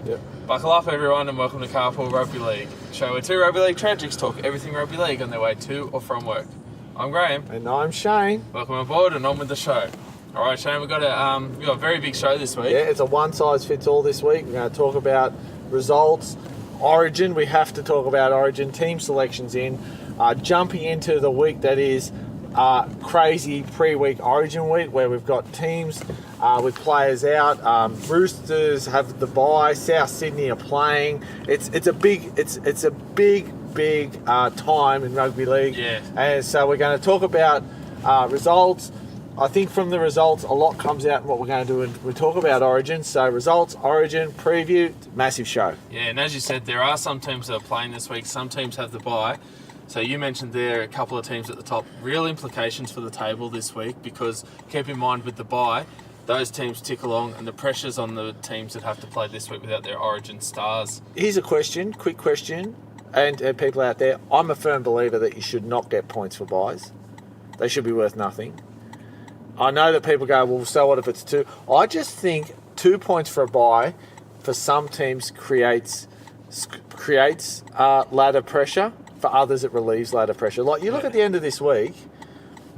Yep. Buckle up, everyone, and welcome to Carpool Rugby League, show where two rugby league tragics talk everything rugby league on their way to or from work. I'm Graham. And I'm Shane. Welcome aboard and on with the show. All right, Shane, we've got a very big show this week. Yeah, it's a one-size-fits-all this week. We're going to talk about results, Origin. We have to talk about Origin, team selections in, jumping into the week that is crazy pre-week Origin week, where we've got teams with players out. Roosters have the bye. South Sydney are playing. It's a big time in rugby league. Yeah. And so we're going to talk about results. I think from the results, a lot comes out in what we're going to do, and we talk about Origin. So results, Origin, preview, massive show. Yeah, and as you said, there are some teams that are playing this week. Some teams have the bye. So you mentioned there a couple of teams at the top. Real implications for the table this week, because keep in mind with the bye, those teams tick along, and the pressure's on the teams that have to play this week without their Origin stars. Here's a question, quick question, and people out there. I'm a firm believer that you should not get points for buys. They should be worth nothing. I know that people go, well, so what if it's 2? I just think 2 points for a bye for some teams creates ladder pressure. For others, it relieves ladder pressure. Like, you look at the end of this week,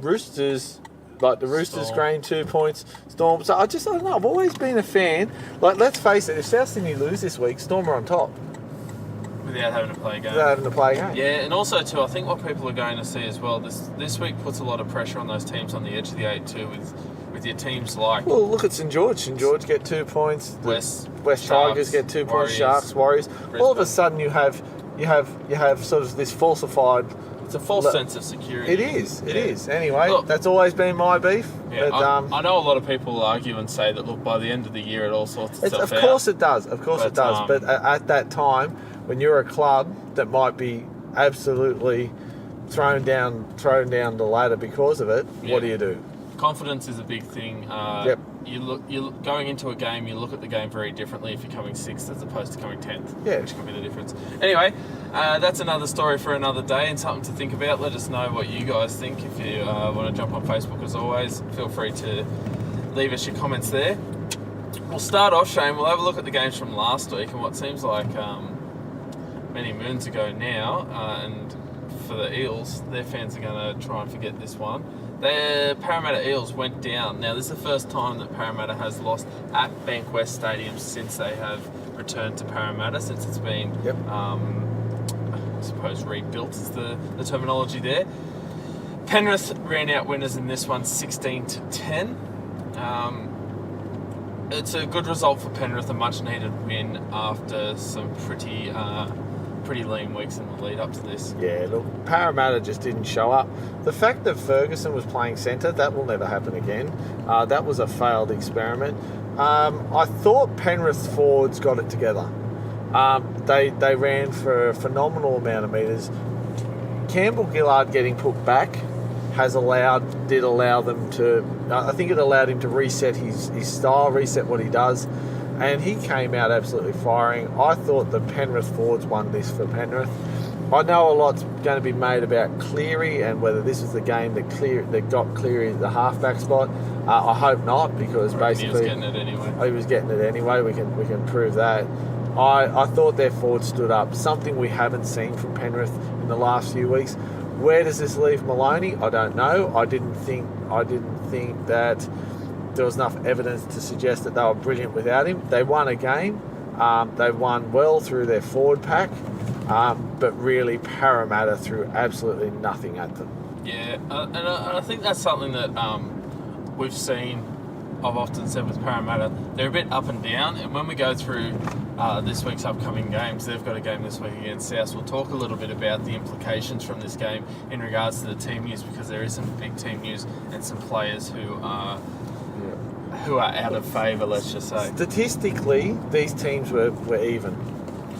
Roosters, like the Roosters gained 2 points, Storm. So I don't know, I've always been a fan. Like, let's face it, if South Sydney lose this week, Storm are on top. Without having to play a game. Without having to play a game. Yeah, and also too, I think what people are going to see as well, this week puts a lot of pressure on those teams on the edge of the 8 too, with your teams like... Well, look at St George. St George get 2 points. West Tigers get 2 points. Sharks, Warriors. Brisbane. All of a sudden you have sort of this falsified... It's a false sense of security. It is. Anyway, look, that's always been my beef. Yeah, but, I know a lot of people argue and say that, look, by the end of the year it all sorts itself out. Of course it does. But at that time, when you're a club that might be absolutely thrown down the ladder because of it, what do you do? Confidence is a big thing. Yep. You going into a game, you look at the game very differently if you're coming 6th as opposed to coming 10th. Yeah. Which can be the difference. Anyway, that's another story for another day and something to think about. Let us know what you guys think. If you want to jump on Facebook, as always, feel free to leave us your comments there. We'll start off, Shane. We'll have a look at the games from last week and what seems like many moons ago now. And for the Eels, their fans are going to try and forget this one. The Parramatta Eels went down. Now, this is the first time that Parramatta has lost at Bankwest Stadium since they have returned to Parramatta, since it's been, I suppose, rebuilt is the terminology there. Penrith ran out winners in this one 16-10. It's a good result for Penrith, a much-needed win after some pretty lean weeks in the lead up to this. Yeah, look, Parramatta just didn't show up. The fact that Ferguson was playing centre, that will never happen again. That was a failed experiment. I thought Penrith forwards got it together. They ran for a phenomenal amount of metres. Campbell Gillard getting put back did allow them to, I think it allowed him to reset his style, reset what he does. And he came out absolutely firing. I thought the Penrith forwards won this for Penrith. I know a lot's going to be made about Cleary and whether this is the game that got Cleary the halfback spot. I hope not, because basically he was getting it anyway. We can prove that. I thought their forwards stood up. Something we haven't seen from Penrith in the last few weeks. Where does this leave Maloney? I don't know. I didn't think that there was enough evidence to suggest that they were brilliant without him. They won a game. They won well through their forward pack, but really Parramatta threw absolutely nothing at them. Yeah, and I think that's something that we've seen. I've often said with Parramatta, they're a bit up and down, and when we go through this week's upcoming games, they've got a game this week against South. We'll talk a little bit about the implications from this game in regards to the team news, because there is some big team news and some players who are out of favour, let's just say. Statistically, these teams were even.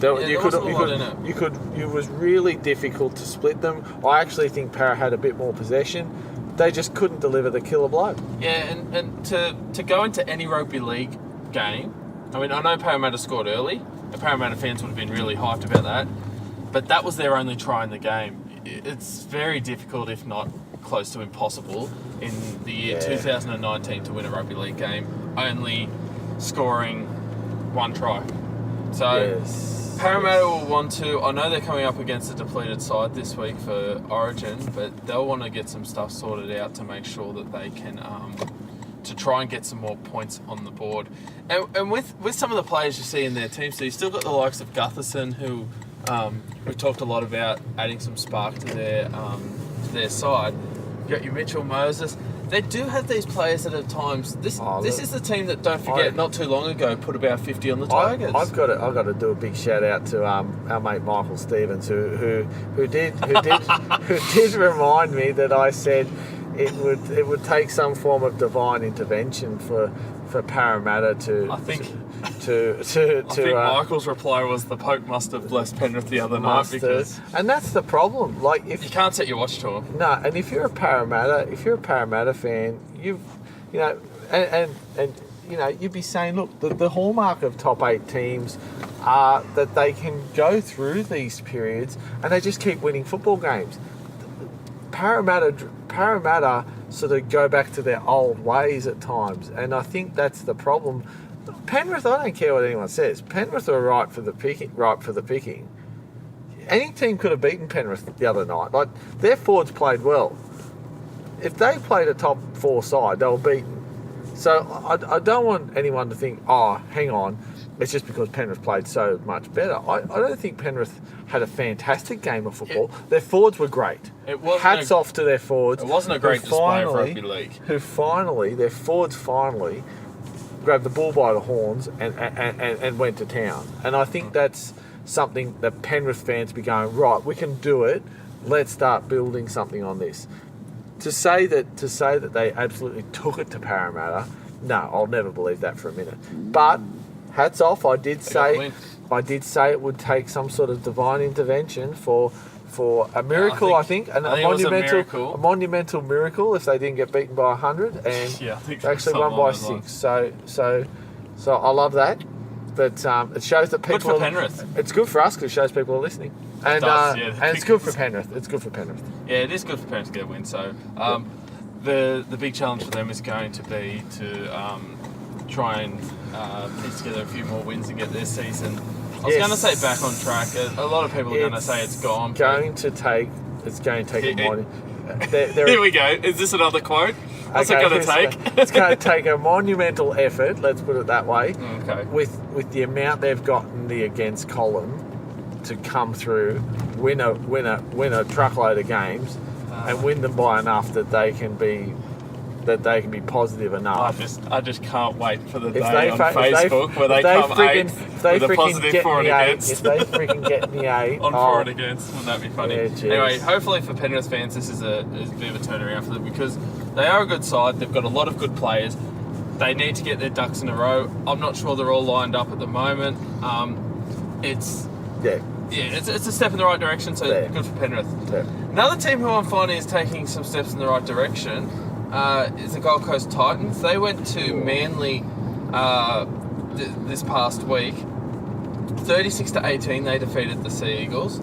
It was really difficult to split them. I actually think Para had a bit more possession. They just couldn't deliver the killer blow. Yeah, and to go into any rugby league game, I mean, I know Parramatta scored early, and Parramatta fans would have been really hyped about that, but that was their only try in the game. It's very difficult, if not close to impossible, in the year 2019 to win a rugby league game, only scoring one try. So Yes. Parramatta will want to. I know they're coming up against a depleted side this week for Origin, but they'll want to get some stuff sorted out to make sure that they can to try and get some more points on the board. And with some of the players you see in their team, so you still got the likes of Gutherson, who we talked a lot about adding some spark to their side. You got your Mitchell Moses. They do have these players that at times. This is the team that, don't forget, not too long ago put about 50 on the Tigers. I've got to do a big shout out to our mate Michael Stevens, who did remind me that I said it would take some form of divine intervention for Parramatta to. I think Michael's Michael's reply was the Pope must have blessed Penrith the other night because and that's the problem. Like, if you can't set your watch to him. No, and if you're a Parramatta fan, you'd be saying, look, the hallmark of top 8 teams are that they can go through these periods and they just keep winning football games. Parramatta sort of go back to their old ways at times, and I think that's the problem. Penrith, I don't care what anyone says. Penrith are ripe for the picking. Any team could have beaten Penrith the other night. Like, their forwards played well. If they played a top 4 side, they were beaten. So I don't want anyone to think, oh, hang on, it's just because Penrith played so much better. I don't think Penrith had a fantastic game of football. Their forwards were great. Hats off to their forwards. It wasn't a great display of rugby league. Their forwards finally grabbed the bull by the horns and went to town. And I think that's something that Penrith fans be going, right, we can do it. Let's start building something on this. To say that they absolutely took it to Parramatta, no, I'll never believe that for a minute. But hats off, I did say it would take some sort of divine intervention for a miracle, I think a monumental miracle if they didn't get beaten by 100 and I think they actually won by 6. So I love that. But it shows that people. Good for Penrith. It's good for us because it shows people are listening, and it's good for Penrith. It's good for Penrith. Yeah, it is good for Penrith to get a win. So the big challenge for them is going to be to try and piece together a few more wins and get their season. I was going to say back on track. A lot of people are going to say it's gone. It's going to take a morning. Here we go. Is this another quote? What's it going to take? It's going to take a monumental effort, let's put it that way, okay. with the amount they've got in the against column to come through, win a truckload of games, and win them by enough that they can be positive enough. I just can't wait for the day on Facebook where they come 8th with a positive for and against. If they freaking get me 8 on for and against, wouldn't that be funny? Yeah, anyway, hopefully for Penrith fans, this is a bit of a turnaround for them because they are a good side. They've got a lot of good players. They need to get their ducks in a row. I'm not sure they're all lined up at the moment. It's a step in the right direction, so good for Penrith. Yeah. Another team who I'm finding is taking some steps in the right direction is the Gold Coast Titans. They went to Manly this past week. 36-18, they defeated the Sea Eagles.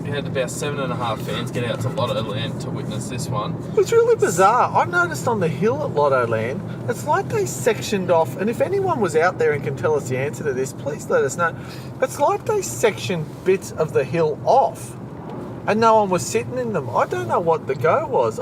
We had about 7.5 fans get out to Lotto Land to witness this one. It's really bizarre. I noticed on the hill at Lotto Land, it's like they sectioned off, and if anyone was out there and can tell us the answer to this, please let us know. It's like they sectioned bits of the hill off, and no one was sitting in them. I don't know what the go was.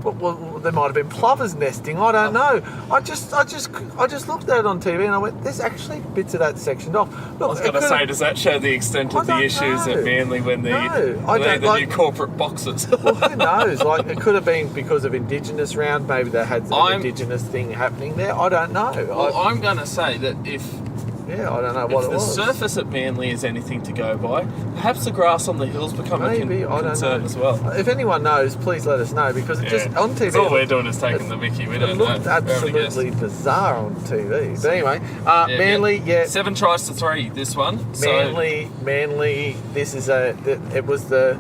Well, there might have been plovers nesting. I don't know. I just looked at it on TV and I went, "There's actually bits of that sectioned off." Look, I was going to say, does that show the extent of the issues at Manly when the new corporate boxes? Well, who knows? Like, it could have been because of Indigenous round. Maybe they had an Indigenous thing happening there. I don't know. Well, I'm going to say that if I don't know what it was. If the surface at Manly is anything to go by, perhaps the grass on the hills become a concern as well. If anyone knows, please let us know, because it just on TV. All we're doing is taking the mickey. We don't know. It looked absolutely bizarre on TV. But anyway, Manly, 7 tries to 3 this one. Manly. This is it was the.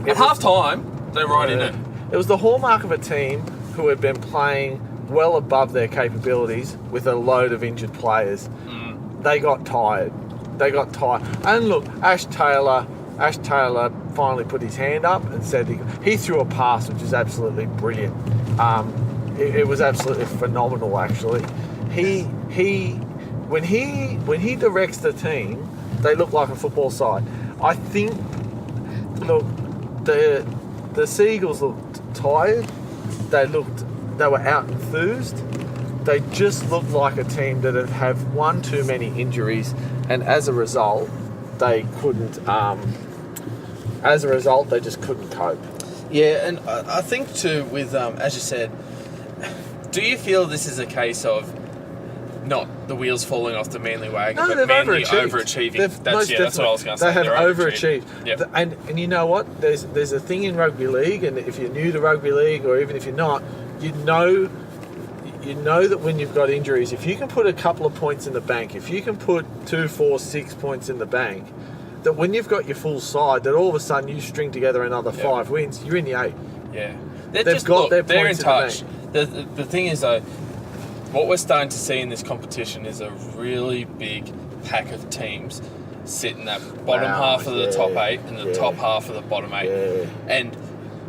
At half time, they're right in it. It was the hallmark of a team who had been playing well above their capabilities with a load of injured players. They got tired. And look, Ash Taylor finally put his hand up and said he threw a pass which is absolutely brilliant. It was absolutely phenomenal, actually. He when he directs the team, they look like a football side. I think, look, the Seagulls looked tired. They were out enthused. They just looked like a team that have one too many injuries, and as a result, they couldn't. They just couldn't cope. Yeah, and I think too, with as you said, do you feel this is a case of not the wheels falling off the Manly wagon, No, but they've Manly overachieved. overachieving? That's what I was going to say. They have They're overachieved. Yep. And you know what? There's a thing in rugby league, and if you're new to rugby league, or even if you're not, you know that when you've got injuries, if you can put a couple of points in the bank, if you can put 2, 4, 6 points in the bank, that when you've got your full side, that all of a sudden you string together another 5 wins, you're in the 8. Yeah. They're in touch. The thing is, though, what we're starting to see in this competition is a really big pack of teams sitting that bottom half of the top 8 and the top half of the bottom 8. Yeah. And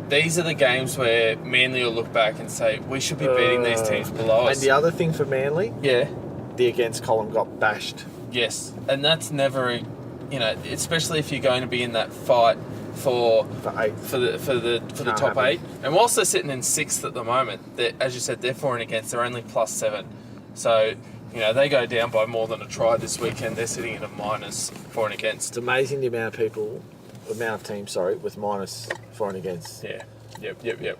these are the games where Manly will look back and say, we should be beating these teams below us. And the other thing for Manly, the against column got bashed. Yes, and that's never, especially if you're going to be in that fight for the top 8. And whilst they're sitting in 6th at the moment, as you said, they're for and against. They're only +7, so they go down by more than a try this weekend. They're sitting at a minus for and against. It's amazing the amount of teams, with minus for and against. Yeah. Yep.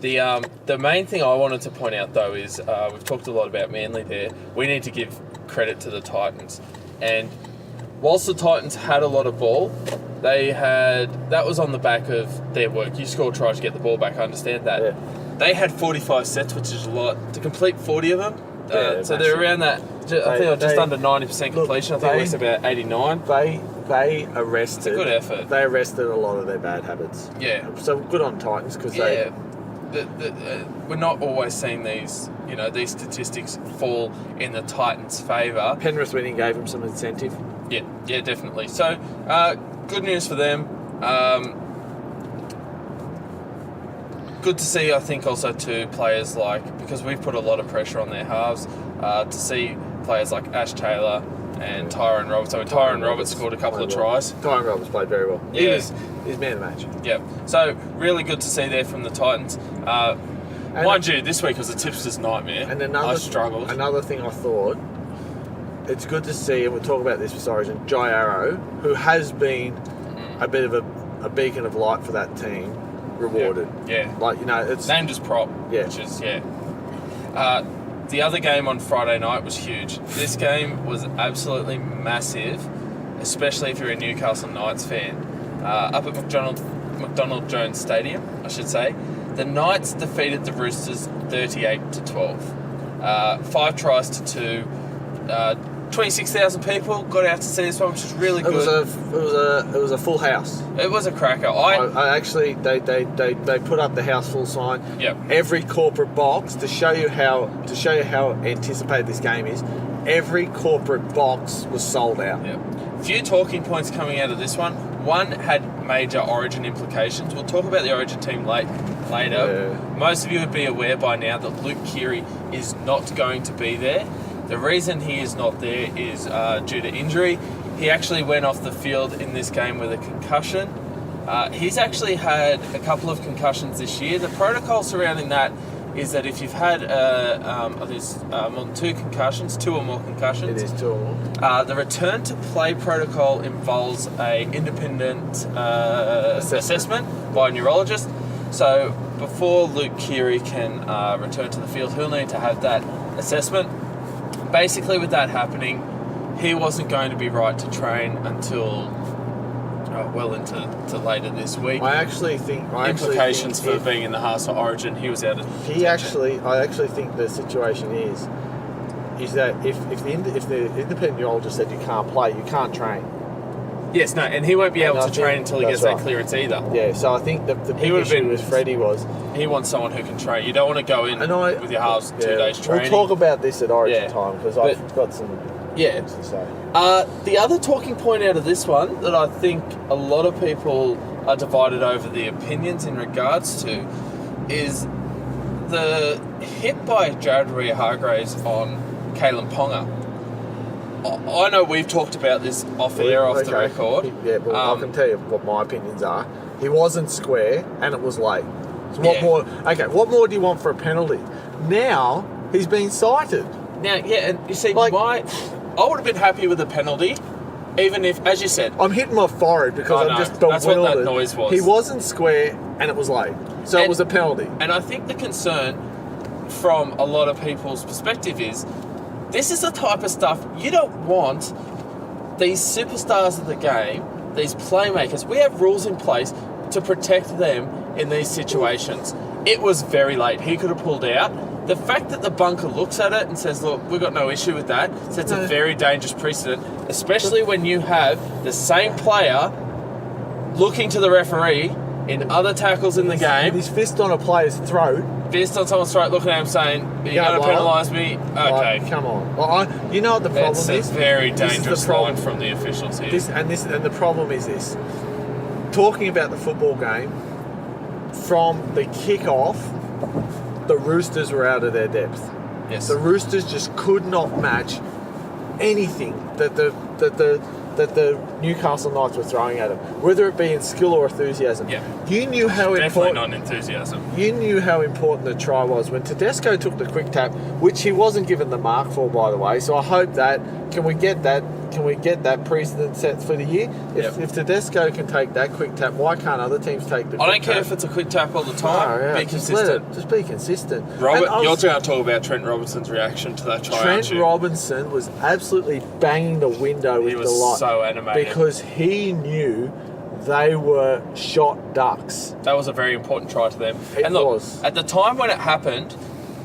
The main thing I wanted to point out, though, is we've talked a lot about Manly there. We need to give credit to the Titans. And whilst the Titans had a lot of ball, that was on the back of their work. You score tries to get the ball back, I understand that. Yeah. They had 45 sets, which is a lot. To complete 40 of them, so they're around that, I think just under 90% completion. I think it was about 89. They arrested. It's a good effort. They arrested a lot of their bad habits. Yeah. So good on Titans because we're not always seeing these statistics fall in the Titans' favour. Penrith winning gave them some incentive. Yeah, definitely. So, good news for them. Good to see, I think, also too, players because we've put a lot of pressure on their halves, to see players like Ash Taylor and Tyrone Roberts. Tyrone Roberts scored a couple of tries. Tyrone Roberts played very well. Yeah. He's man of the match. Yeah. So, really good to see there from the Titans. Mind you, this week was a tipster's nightmare. And I struggled. Another thing I thought, it's good to see, and we'll talk about this with Origin, Jai Arrow, who has been a bit of a beacon of light for that team, rewarded. Yeah. It's named as prop. Yeah. Which is, the other game on Friday night was huge. This game was absolutely massive, especially if you're a Newcastle Knights fan. Up at McDonald Jones Stadium, I should say, the Knights defeated the Roosters 38-12. 5 tries to 2. 26,000 people got out to see this one, which was really good. It was a full house. It was a cracker. I actually they put up the house full sign. Yep. Every corporate box to show you how anticipated this game is. Every corporate box was sold out. Yep. Few talking points coming out of this one. One had major Origin implications. We'll talk about the Origin team later. Yeah. Most of you would be aware by now that Luke Keary is not going to be there. The reason he is not there is due to injury. He actually went off the field in this game with a concussion. He's actually had a couple of concussions this year. The protocol surrounding that is that if you've had more than 2 concussions, 2 or more concussions, it is 2 or more. the return to play protocol involves an independent assessment by a neurologist. So before Luke Keary can return to the field, he'll need to have that assessment. Basically, with that happening, he wasn't going to be right to train until well into later this week. I actually think implications for being in the house for Origin. He was out of. I actually think the situation is that if the independent neurologist said you can't play, you can't train. Yes, no, and he won't be able to train until he gets that clearance either. Yeah, so I think the big issue with Freddie was he wants someone who can train. You don't want to go in with your halves 2 days training. We'll talk about this at Origin time because I've got some things to say. The other talking point out of this one that I think a lot of people are divided over the opinions in regards to is the hit by Jared Rea-Hargraves on Kalen Ponga. I know we've talked about this off air, off the record. Yeah, well, I can tell you what my opinions are. He wasn't square, and it was late. So what more? Okay, what more do you want for a penalty? Now he's been cited. Now, yeah, and you see, Like- I would have been happy with a penalty, even if, as you said, I'm hitting my forehead because I I'm know, just bewildered. that's what that noise was. He wasn't square, and it was late, so it was a penalty. And I think the concern from a lot of people's perspective is, this is the type of stuff you don't want. These superstars of the game, these playmakers, we have rules in place to protect them in these situations. It was very late. He could have pulled out. The fact that the bunker looks at it and says, look, we've got no issue with that, sets a very dangerous precedent, especially when you have the same player looking to the referee in other tackles in the With game, his fist on a player's throat. fist on someone's throat, looking at him saying, are you going to penalise me? Okay. Like, come on. Well, you know what the problem It's is? a very This is the dangerous problem. line from the officials here. And the problem is this. Talking about the football game, from the kick-off, the Roosters were out of their depth. Yes. The Roosters just could not match anything that the Newcastle Knights were throwing at them, whether it be in skill or enthusiasm. Yeah. You knew how Definitely important. not enthusiasm. You knew how important the try was when Tedesco took the quick tap, which he wasn't given the mark for, by the way. So I hope that can we get that precedent set for the year? If Tedesco can take that quick tap, why can't other teams take the? I don't quick care tap? if it's a quick tap all the time. No, yeah, Be just consistent. just be consistent. Robert, And you're going to talk about Trent Robinson's reaction to that try, aren't Trent you? Robinson was absolutely banging the window with He was delight so animated. because he knew they were shot ducks. That was a very important try to them. It and look, was. at the time when it happened,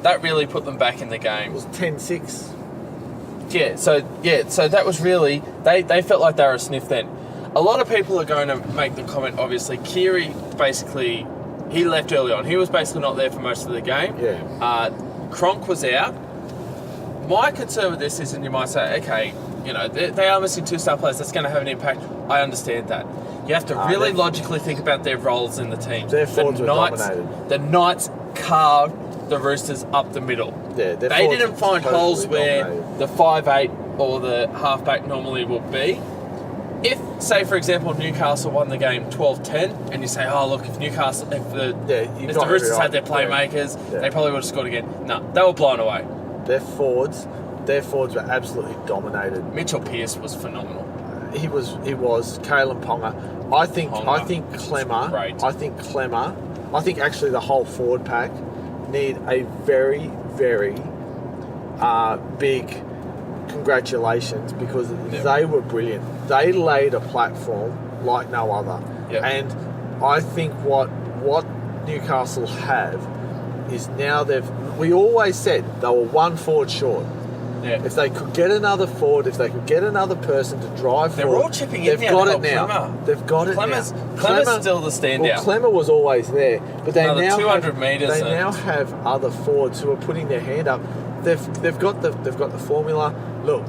that really put them back in the game. It was 10-6. So that was really, they felt like they were a sniff then. A lot of people are going to make the comment, obviously, Keary basically, he left early on. He was basically not there for most of the game. Yeah. Cronk was out. My concern with this is, and you might say, okay, you know, they are missing two star players, that's going to have an impact. I understand that. You have to really logically think about their roles in the team. Their forwards were dominated. The Knights carved the Roosters up the middle. Yeah, their they forwards didn't were find holes totally where dominated. the 5'8" or the halfback normally would be. If, say, for example, Newcastle won the game 12-10, and you say, oh, look, if the Roosters had their playmakers, they probably would have scored again. No, they were blown away. Their forwards were absolutely dominated. Mitchell Pearce was phenomenal. He was. Kalen Ponga. I think Clemmer. Great. I think actually the whole forward pack need a very, very big congratulations because they were brilliant. They laid a platform like no other. Yep. And I think what Newcastle have is now we always said they were one forward short. Yeah. If they could get another forward, if they could get another person to drive They're forward, all chipping in they've now got to it help now. Clemmer. They've got it Clemmer's now. still the standout. Well, Clemmer was always there, but they Another now 200 have, metres They and- now have other forwards who are putting their hand up. They've got the formula. Look,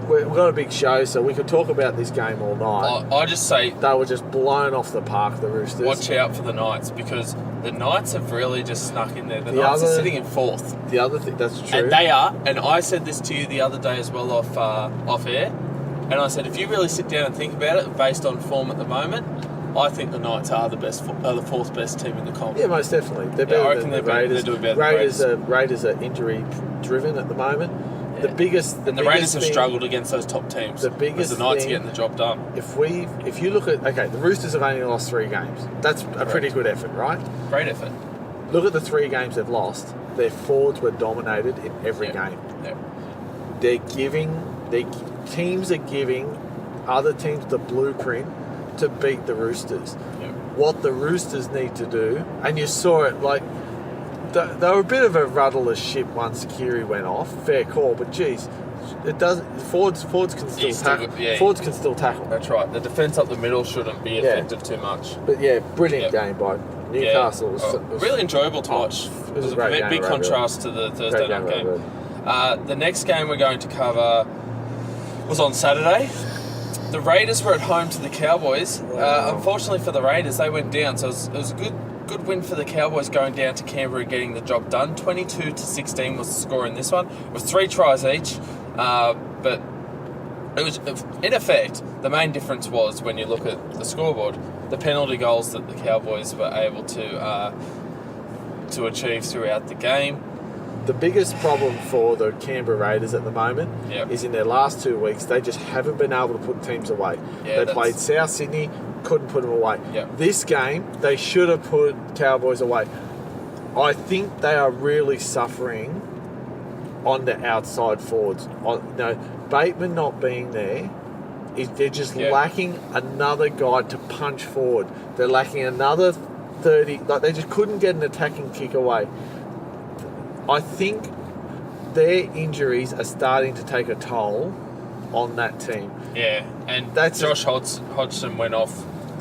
we've got a big show, so we could talk about this game all night. I just say, They were just blown off the park, the Roosters. watch out for the Knights, because the Knights have really just snuck in there. The The Knights are other- sitting in fourth. The other thing, that's true. And they are, and I said this to you the other day as well off air, and I said, if you really sit down and think about it, based on form at the moment, I think the Knights are the fourth best team in the comp. Yeah, most definitely. They're Yeah, I better reckon than the they're better- Raiders. they're doing better than the Raiders are injury driven at the moment. Yeah. The biggest, And the Raiders have struggled against those top teams. The biggest because the Knights are thing- getting the job done. If you look at the Roosters have only lost 3 games. That's a pretty good effort, right? Great effort. Look at the 3 games they've lost. Their forwards were dominated in every Yeah. game. Yeah. Teams are giving other teams the blueprint to beat the Roosters. Yeah. What the Roosters need to do, and you saw it, like they were a bit of a rudderless ship once Keary went off. Fair call, but geez, it doesn't. Forwards can still tackle. Forwards can still tackle. That's right. The defence up the middle shouldn't be effective too much. But yeah, brilliant game by Newcastle. Yeah. Was Really enjoyable to watch. It was a great game big of rugby. contrast to the Thursday Great night game of game. The next game we're going to cover was on Saturday. The Raiders were at home to the Cowboys. Wow. Unfortunately for the Raiders, they went down. So it was a good win for the Cowboys going down to Canberra and getting the job done. 22-16 was the score in this one. It was 3 tries each. But It was, in effect, the main difference was when you look at the scoreboard, the penalty goals that the Cowboys were able to achieve throughout the game. The biggest problem for the Canberra Raiders at the moment Yep. is in their last 2 weeks, they just haven't been able to put teams away. Yeah, they played South Sydney, couldn't put them away. Yep. This game, they should have put Cowboys away. I think they are really suffering on the outside forwards. Bateman not being there, they're just lacking another guy to punch forward. They're lacking another 30. Like, they just couldn't get an attacking kick away. I think their injuries are starting to take a toll on that team. Yeah, and That's Josh Hodgson went off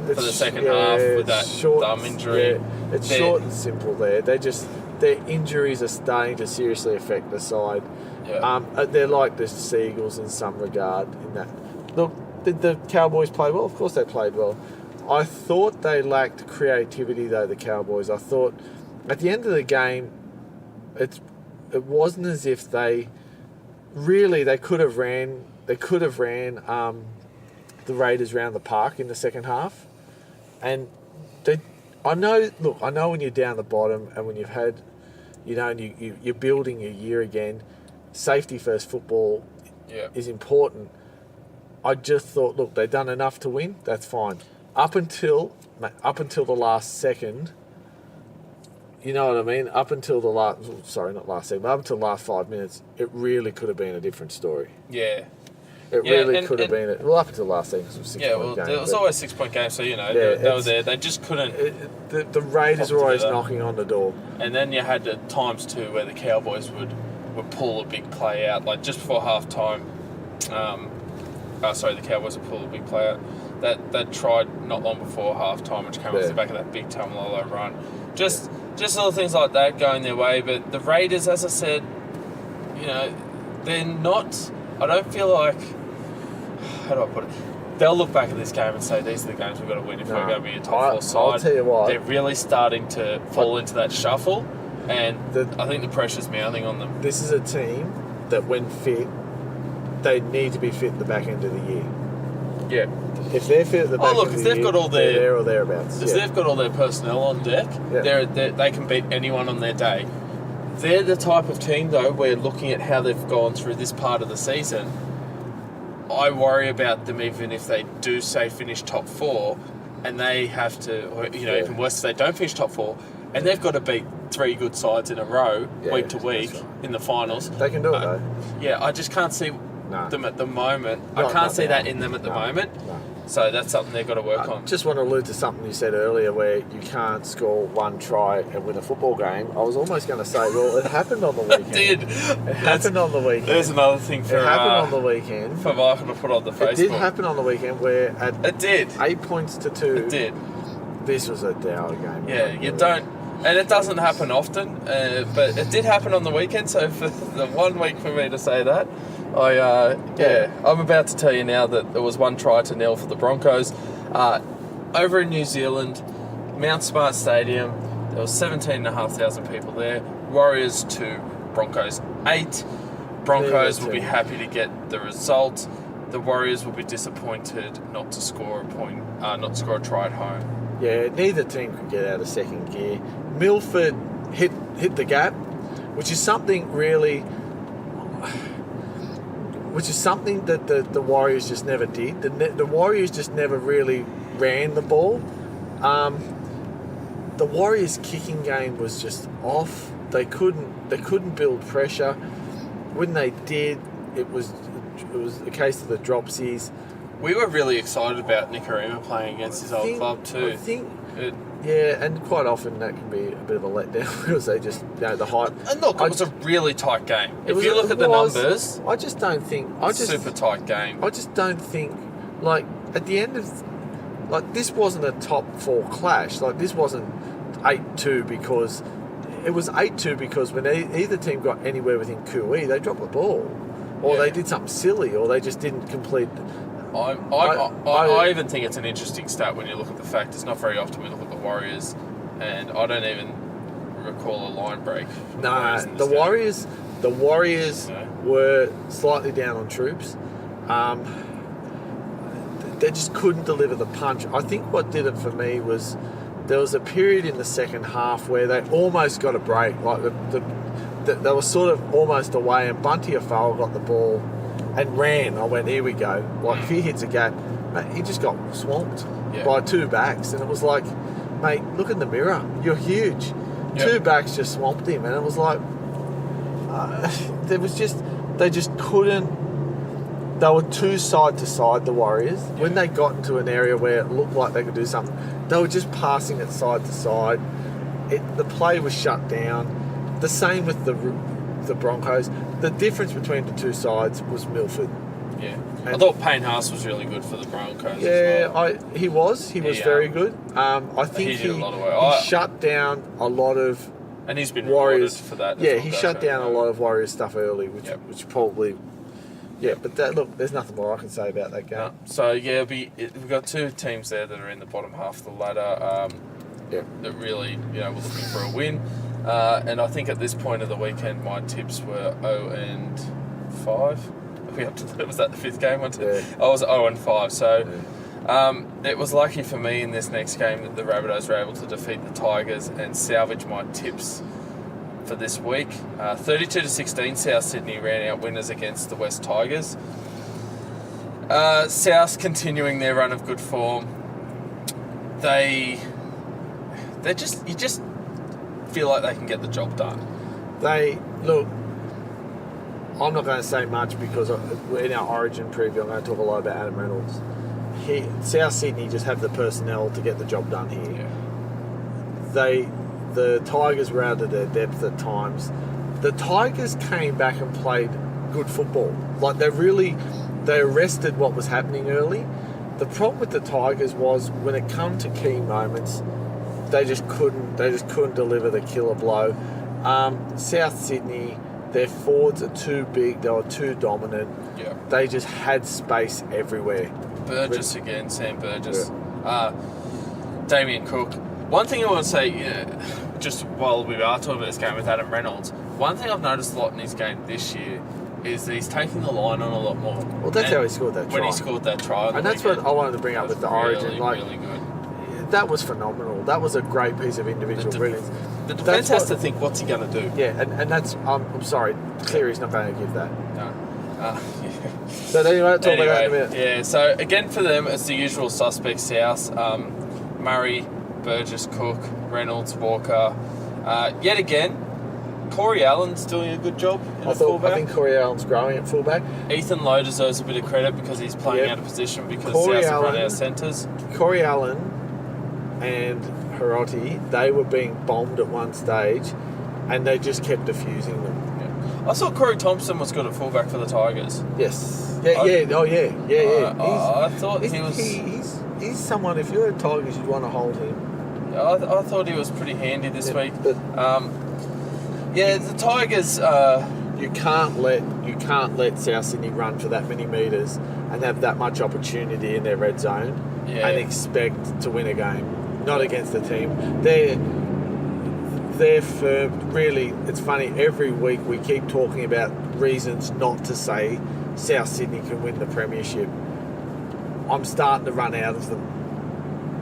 for the second half with that thumb injury. Yeah, it's short and simple there. Their injuries are starting to seriously affect the side. Yeah. They're like the Seagulls in some regard in that. Look, did the Cowboys play well? Of course they played well. I thought they lacked creativity though, the Cowboys. I thought at the end of the game, it wasn't as if they could have ran the Raiders around the park in the second half, and I know when you're down the bottom and when you've had, and you're building your year again, safety first football is important. I just thought, look, they've done enough to win. That's fine. Up until the last second. You know what I mean? Up until the last 5 minutes, it really could have been a different story. Yeah. It really could have been. Well, up until the last second, because it was 6-point game. It was always 6-point game, so, they were there. They just couldn't... The Raiders were always knocking on the door. And then you had the times, too, where the Cowboys would pull a big play out. Like, just before half-time... the Cowboys would pull a big play out. That tried not long before half-time, which came off the back of that big Tamalolo run. Just little things like that going their way. But the Raiders, as I said, they're not... I don't feel like... How do I put it? They'll look back at this game and say, these are the games we've got to win if we're going to be a top four side. I'll tell you what. They're really starting to fall into that shuffle, and I think the pressure's mounting on them. This is a team that, when fit, they need to be fit at the back end of the year. Yeah. If they're fit at the back end of the year, they've got all their, they're there or thereabouts. If they've got all their personnel on deck, they can beat anyone on their day. They're the type of team, though, where looking at how they've gone through this part of the season, I worry about them even if they do, say, finish top four, and they have to, or, even worse, if they don't finish top four, and they've got to beat three good sides in a row, week to week, in the finals. They can do it, though. Yeah, I just can't see them at the moment. I can't see that in them at the moment. No. So that's something they've got to work on. Just want to allude to something you said earlier where you can't score one try and win a football game. I was almost going to say, well, it happened on the weekend. It did. It happened on the weekend. There's another thing for... It happened on the weekend. For Michael to put on the Facebook. It did happen on the weekend where it did. 8 points to 2. It did. This was a dour game. Yeah, you don't... And it doesn't happen often, but it did happen on the weekend, so for the 1 week for me to say that, I'm about to tell you now that there was 1-0 for the Broncos. Over in New Zealand, Mount Smart Stadium, there was 17,500 people there. Warriors 2, Broncos 8. Broncos will be happy to get the result. The Warriors will be disappointed not to score a try at home. Yeah, neither team could get out of second gear. Milford hit the gap, which is something that the Warriors just never did. The Warriors just never really ran the ball. The Warriors' kicking game was just off. They couldn't build pressure. When they did, it was a case of the dropsies. We were really excited about Nicarima playing against his old club too. Yeah, and quite often that can be a bit of a letdown because they just, the hype. And look, it was a really tight game. If you look at the numbers, I just don't think... super tight game. I just don't think, at the end of... this wasn't a top 4 clash. This wasn't 8-2 because... It was 8-2 because when either team got anywhere within QE, they dropped the ball. Or they did something silly, or they just didn't complete... I even think it's an interesting stat when you look at the fact it's not very often we look at the Warriors, and I don't even recall a line break. No, the Warriors were slightly down on troops. They just couldn't deliver the punch. I think what did it for me was there was a period in the second half where they almost got a break. Like they were sort of almost away, and Bunty Afal got the ball and ran. I went, here we go. Like, if he hits a gap, mate, he just got swamped by two backs. And it was like, mate, look in the mirror. You're huge. Yep. Two backs just swamped him. And it was like, they just couldn't. They were too side to side, the Warriors. Yeah. When they got into an area where it looked like they could do something, they were just passing it side to side. The play was shut down. The same with the Broncos. The difference between the two sides was Milford. Yeah. And I thought Payne Haas was really good for the Broncos. Yeah, as well. He was very good. I think he did a lot of work. He shut down a lot of and he's been Warriors for that. Yeah, he shut down a lot of Warriors stuff early, which probably. Yeah, but look, there's nothing more I can say about that game. No. So, yeah, we've got two teams there that are in the bottom half of the ladder that really, were looking for a win. And I think at this point of the weekend, my tips were 0-5. Are we up to was that the fifth game? Yeah. I was 0-5. So it was lucky for me in this next game that the Rabbitohs were able to defeat the Tigers and salvage my tips for this week. 32-16, South Sydney ran out winners against the West Tigers. South continuing their run of good form. You just feel like they can get the job done. Look, I'm not going to say much because in our Origin preview, I'm going to talk a lot about Adam Reynolds. South Sydney just have the personnel to get the job done here. Yeah. The Tigers were out of their depth at times. The Tigers came back and played good football. Like, they arrested what was happening early. The problem with the Tigers was when it come to key moments, they just couldn't deliver the killer blow. South Sydney, their forwards are too big. They were too dominant. Yeah. They just had space everywhere. Burgess again, Sam Burgess. Yeah. Damien Cook. One thing I want to say, just while we are talking about this game with Adam Reynolds, one thing I've noticed a lot in his game this year is that he's taking the line on a lot more. Well, that's how he scored that try. When he scored that try. And that's what I wanted to bring up with the Origin. Really good. That was phenomenal. That was a great piece of individual brilliance. The defence has to think, what's he going to do? Yeah, and that's, I'm sorry, Cleary's not going to give that. No. Yeah. So anyway, talk about that in a minute. Yeah, so again for them, it's the usual suspects, South. Murray, Burgess, Cook, Reynolds, Walker. Yet again, Corey Allen's doing a good job in fullback. I think Corey Allen's growing at fullback. Ethan Lowe deserves a bit of credit because he's playing out of position because South have run out of centres. Corey Allen and Hiroti, they were being bombed at one stage and they just kept diffusing them. I thought Corey Thompson was good at fullback for the Tigers. Yes. I thought he was... He's someone, if you're a Tigers, you'd want to hold him. I thought he was pretty handy this week. But, the Tigers... You can't let South Sydney run for that many metres and have that much opportunity in their red zone and expect to win a game. Not against the team. They're firm. Really, it's funny. Every week we keep talking about reasons not to say South Sydney can win the premiership. I'm starting to run out of them.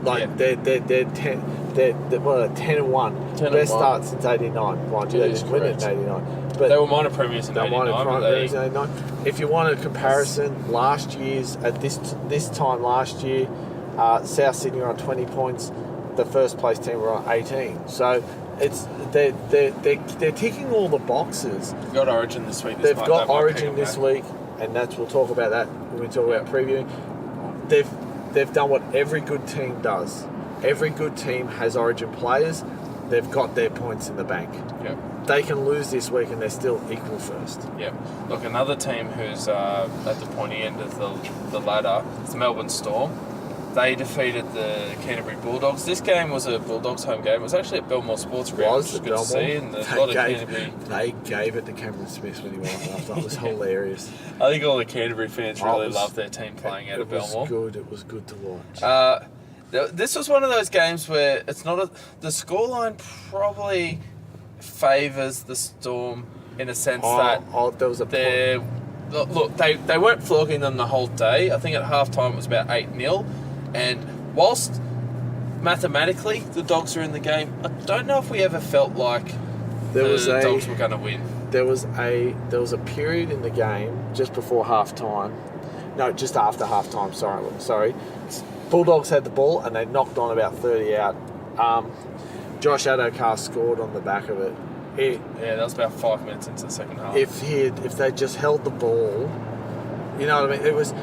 They're 10-1. Best start since '89. Mind you, they didn't win it in '89. But they were minor premiers in '89. If you want a comparison, last year's at this time last year, South Sydney were on 20 points. The first place team were on 18. So they're ticking all the boxes. They've got Origin this week. They've got Origin this week, and we'll talk about that when we talk about previewing. They've done what every good team does. Every good team has Origin players. They've got their points in the bank. Yeah. They can lose this week and they're still equal first. Yeah. Look, another team who's at the pointy end of the ladder is the Melbourne Storm. They defeated the Canterbury Bulldogs. This game was a Bulldogs home game. It was actually at Belmore Sports Ground, which was good to see. And they gave it to Cameron Smith when he went off. That was hilarious. I think all the Canterbury fans really loved their team playing out of Belmore. It was good to watch. This was one of those games where it's not the scoreline probably favours the Storm in a sense that there was a they're look, they weren't flogging them the whole day. I think at half-time it was about 8-0. And whilst mathematically the Dogs are in the game, I don't know if we ever felt like the Dogs were going to win. There was a period in the game just before half-time. No, just after half-time, sorry. Bulldogs had the ball and they knocked on about 30 out. Josh Adokar scored on the back of it. That was about 5 minutes into the second half. If they just held the ball, you know what I mean? It was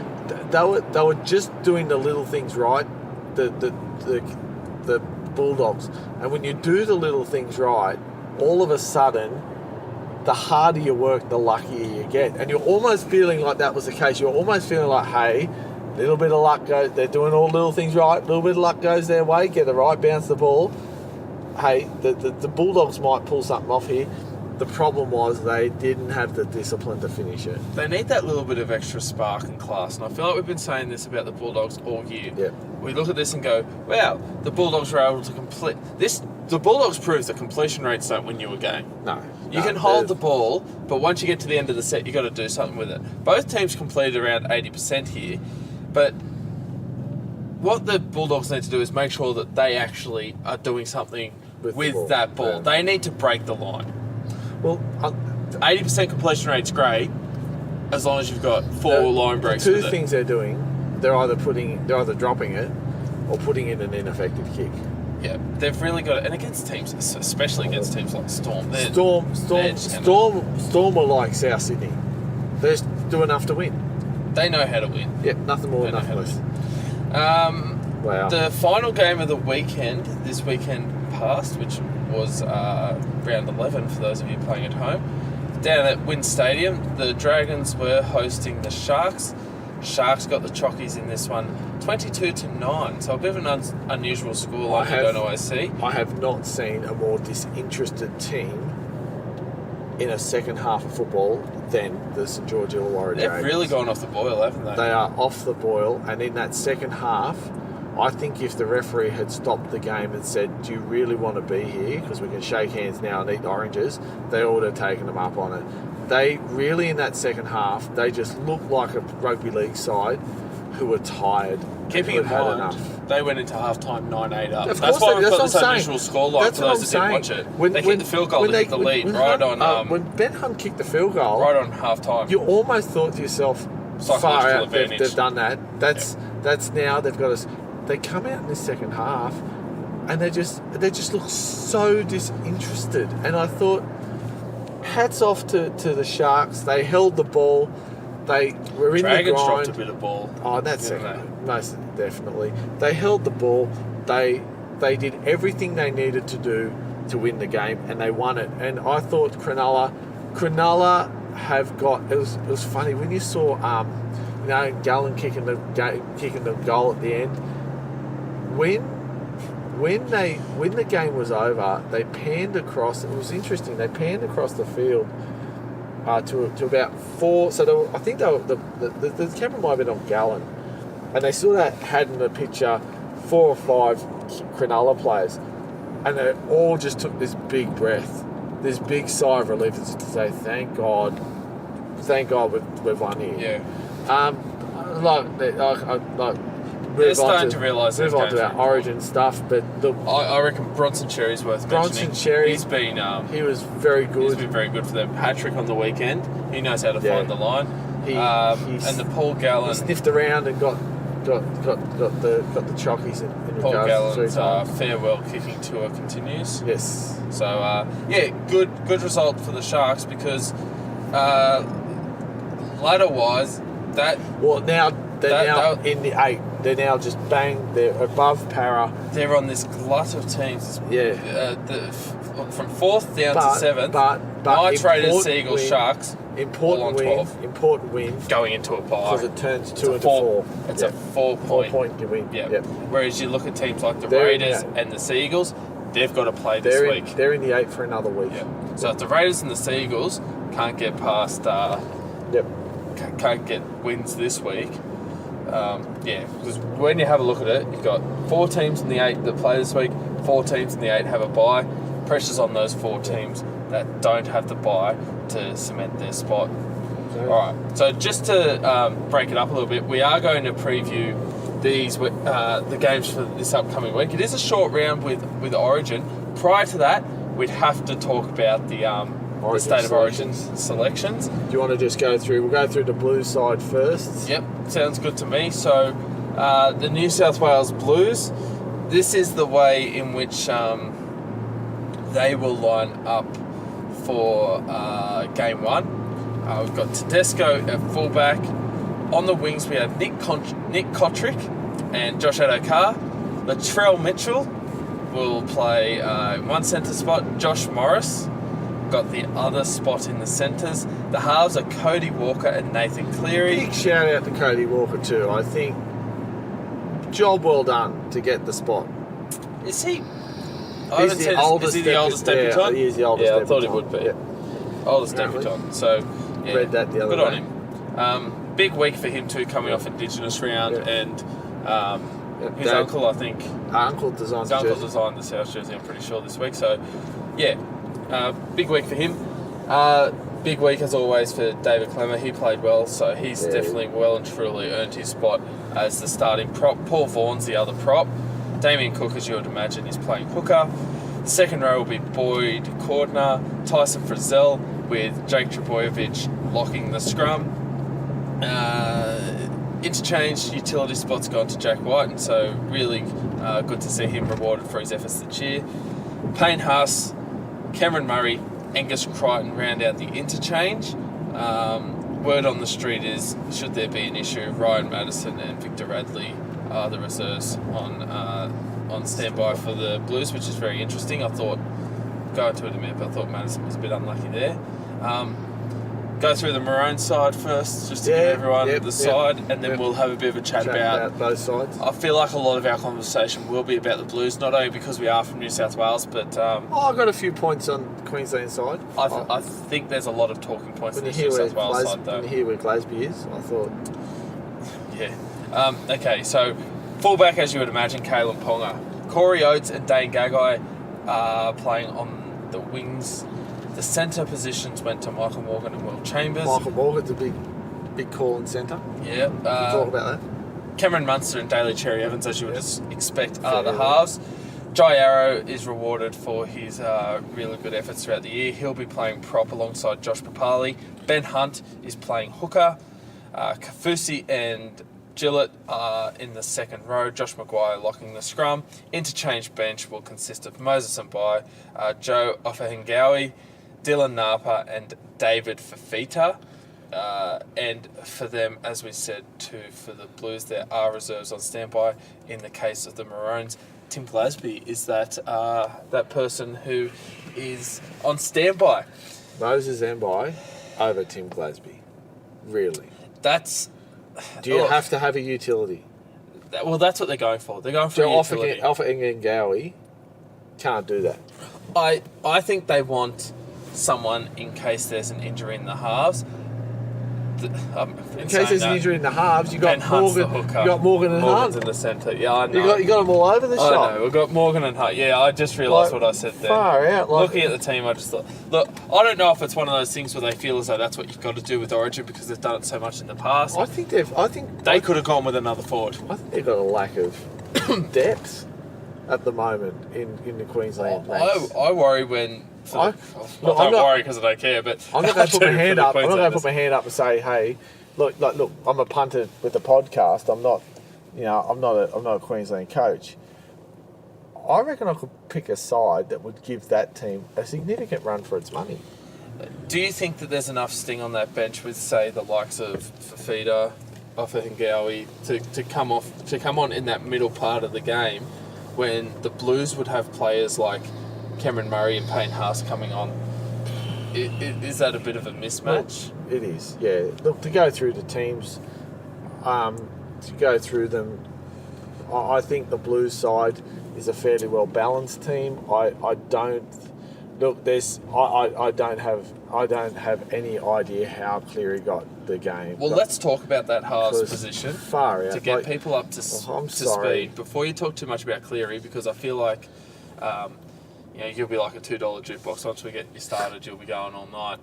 they were just doing the little things right, the Bulldogs. And when you do the little things right, all of a sudden, the harder you work, the luckier you get. And you're almost feeling like that was the case. You're almost feeling like, hey, a little bit of luck goes. They're doing all the little things right. A little bit of luck goes their way. Get it right, bounce the ball. Hey, the Bulldogs might pull something off here. The problem was they didn't have the discipline to finish it. They need that little bit of extra spark and class. And I feel like we've been saying this about the Bulldogs all year. Yep. We look at this and go, wow, the Bulldogs were able to complete this. The Bulldogs proves that completion rates don't win you a game. No. You can hold the ball, but once you get to the end of the set, you've got to do something with it. Both teams completed around 80% here, but what the Bulldogs need to do is make sure that they actually are doing something with that ball. Yeah. They need to break the line. Well, 80% completion rate's great, as long as you've got four line breaks. Two things they're doing: they're either dropping it or putting in an ineffective kick. Yeah, they've really got it, and against teams, especially against teams like Storm. Storm are like South Sydney. They just do enough to win. They know how to win. Yep, nothing more, nothing less. Wow. The final game of the weekend, this weekend past, which was round 11 for those of you playing at home, down at Wynn Stadium, the Dragons were hosting the Sharks. Sharks got the Chockies in this one, 22-9. So a bit of an unusual scoreline you don't always see. I have not seen a more disinterested team in a second half of football than the St George Illawarra Dragons. They've really gone off the boil, haven't they? They are off the boil, and in that second half, I think if the referee had stopped the game and said, do you really want to be here, because we can shake hands now and eat oranges, they would have taken them up on it. They really, in that second half, they just looked like a rugby league side who were tired. Keeping in mind, they went into half-time 9-8 up. Of That's course why we've that's got this what I'm unusual scoreline for those that didn't watch it. They kicked the field goal to get the lead when Ben Hunt kicked the field goal, right on half-time. You almost thought to yourself, far out, they've done that. That's now they've got us. They come out in the second half, and they just look so disinterested. And I thought, hats off to the Sharks. They held the ball. They were in Dragons the grind. dropped a bit of ball. Oh, that's second, most definitely. They held the ball. They did everything they needed to do to win the game, and they won it. And I thought Cronulla have got. It was funny when you saw Gallen kicking the goal at the end. When the game was over, they panned across. It was interesting. They panned across the field to about four. So I think the camera might have been on Gallen, and they sort of had in the picture 4 or 5 Cronulla players, and they all just took this big breath, this big sigh of relief, as to say, "Thank God, we've won here." Yeah. They're starting to realise move on to our origin stuff, but I reckon Bronson Cherry's worth mentioning. Bronson Cherry, he was very good. He's been very good for them. Hat-trick on the weekend. He knows how to find the line. And the Paul Gallen, he sniffed around and got the chockies in Paul regards Gallen's farewell kicking tour continues. Yes. So good result for the Sharks, because ladder-wise, they're now in the 8. They're now just bang. They're above para. They're on this glut of teams. Yeah. From 4th down to 7th. But Knights, Raiders, Seagulls, Sharks. Important win. Going into a bye. Because it turns 2 into 4. It's a 4-point win. Yeah. Yep. Whereas you look at teams like the Raiders and the Seagulls, they've got to play this week. They're in the 8 for another week. Yep. So if the Raiders and the Seagulls can't get past... can't get wins this week... because when you have a look at it, you've got 4 teams in the 8 that play this week, 4 teams in the 8 have a bye. Pressure's on those 4 teams that don't have the bye to cement their spot. All right. So just to break it up a little bit, we are going to preview the games for this upcoming week. It is a short round with Origin. Prior to that, we'd have to talk about the State of Origin selections. Do you want to just go through? We'll go through the Blues side first. Yep, sounds good to me. So the New South Wales Blues, this is the way in which they will line up for game one. We've got Tedesco at fullback. On the wings, we have Nick Kotrick and Josh Adokar. Latrell Mitchell will play one centre spot. Josh Morris got the other spot in the centres. The halves are Cody Walker and Nathan Cleary. Big shout out to Cody Walker too. I think job well done to get the spot. Is he? Is he the oldest debutant? Yeah, he is the oldest. Yeah, I thought he debutant. would be. Yeah. Oldest Apparently. debutant. So yeah, Read that the other good day. on him. Big week for him too, coming off Indigenous round, and his Dad- uncle, I think, Uncle designed his the uncle jersey. designed the South jersey. I'm pretty sure this week. So yeah, big week for him. Big week as always for David Clemmer. He played well, so he's definitely well and truly earned his spot as the starting prop. Paul Vaughan's the other prop. Damien Cook, as you would imagine, is playing hooker. Second row will be Boyd Cordner, Tyson Frizzell, with Jake Trebojevic locking the scrum. Interchange utility spots gone to Jack White, and so really good to see him rewarded for his efforts this year. Payne Haas, Cameron Murray, Angus Crichton round out the interchange. Word on the street is, should there be an issue, Ryan Madison and Victor Radley are the reserves on standby for the Blues, which is very interesting. I thought, going to it in a minute, but I thought Madison was a bit unlucky there. Go through the Maroon side first, just to give everyone the side, and then we'll have a bit of a chat about both sides. I feel like a lot of our conversation will be about the Blues, not only because we are from New South Wales, but I've got a few points on Queensland side. I think there's a lot of talking points in When the you New hear South Wales side, though. when you hear where Glasby is, I thought, Yeah. Okay, so fullback, as you would imagine, Kalen Ponga. Corey Oates and Dane Gagai are playing on the wings. The centre positions went to Michael Morgan and Will Chambers. Michael Morgan's a big call in centre. Yeah. We'll talk about that. Cameron Munster and Daly Cherry Evans, as you would expect, are the halves. Jai Arrow is rewarded for his really good efforts throughout the year. He'll be playing prop alongside Josh Papali. Ben Hunt is playing hooker. Kafusi and Gillett are in the second row. Josh Maguire locking the scrum. Interchange bench will consist of Moses Mbai, Joe Ofahengawi, Dylan Napa and David Fafita. And for them, as we said too, for the Blues, there are reserves on standby. In the case of the Maroons, Tim Glasby is that person who is on standby. Moses Mbai over Tim Glasby. Really? That's... Do you have to have a utility? Well, that's what they're going for. They're going for a utility. Alpha Ngowi can't do that. I think they want someone in case there's an injury in the halves. In case there's an injury in the halves, you got Morgan. You got Morgan and Morgan's Hunt. in the centre. Yeah, I know. You got them all over the shop. I know. We've got Morgan and Hunt. Yeah, I just realised what I said there. Far out. Looking at the team, I just thought, look, I don't know if it's one of those things where they feel as though that's what you've got to do with Origin because they've done it so much in the past. I think they could have gone with another forward. I think they've got a lack of depth at the moment in the Queensland ranks. I worry when. I don't worry because I don't care, but I'm not going to put my hand up. I'm not going to put my hand up and say, "Hey, look, I'm a punter with the podcast. I'm not a Queensland coach. I reckon I could pick a side that would give that team a significant run for its money." Do you think that there's enough sting on that bench with, say, the likes of Fafita, Ofahengawi to come on in that middle part of the game when the Blues would have players like Cameron Murray and Payne Haas coming on? Is that a bit of a mismatch? Well, it is, yeah. Look, to go through the teams, I think the Blues side is a fairly well balanced team. I don't have any idea how Cleary got the game. Well, let's talk about that halves position far out to get people up to speed before you talk too much about Cleary, because I feel like you'll be like a $2 jukebox. Once we get you started, you'll be going all night.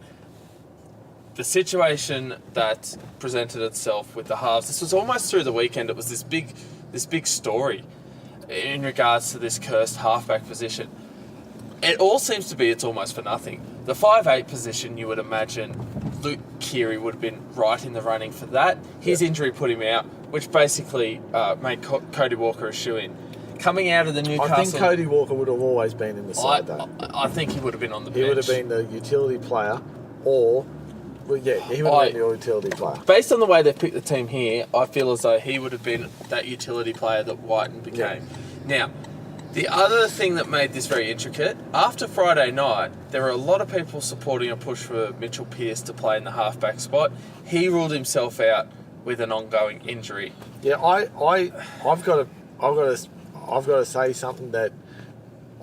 the situation that presented itself with the halves, this was almost through the weekend. It was this big story in regards to this cursed halfback position. It all seems to be it's almost for nothing. The 5'8" position, you would imagine Luke Keary would have been right in the running for that. His injury put him out, which basically made Cody Walker a shoo-in. Coming out of the Newcastle... I think Cody Walker would have always been in the side, though. I think he would have been on the bench. He would have been the utility player, or... Well, yeah, he would have been the utility player. Based on the way they've picked the team here, I feel as though he would have been that utility player that Whiten became. Yeah. Now, the other thing that made this very intricate, after Friday night, there were a lot of people supporting a push for Mitchell Pearce to play in the halfback spot. He ruled himself out with an ongoing injury. Yeah, I've got to say something that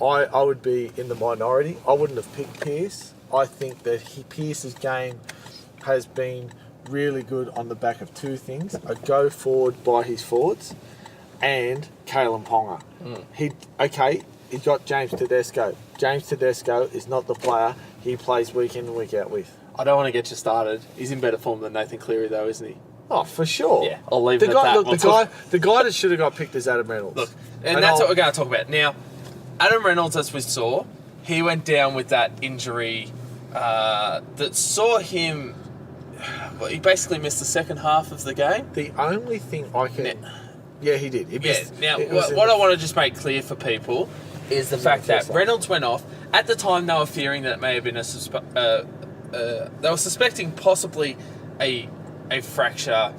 I would be in the minority. I wouldn't have picked Pearce. I think that Pearce's game has been really good on the back of two things: a go forward by his forwards, and Kalen Ponga. He got James Tedesco. James Tedesco is not the player he plays week in and week out with. I don't want to get you started. He's in better form than Nathan Cleary, though, isn't he? Oh, for sure. Yeah, I'll leave it at that. Look, the guy that should have got picked is Adam Reynolds. Look, and that's what we're going to talk about. Now, Adam Reynolds, as we saw, he went down with that injury that saw him... Well, he basically missed the second half of the game. The only thing I can... Yeah, he did. Now, what I want to just make clear for people is the fact that Reynolds went off. At the time, they were fearing that it may have been they were suspecting possibly a fracture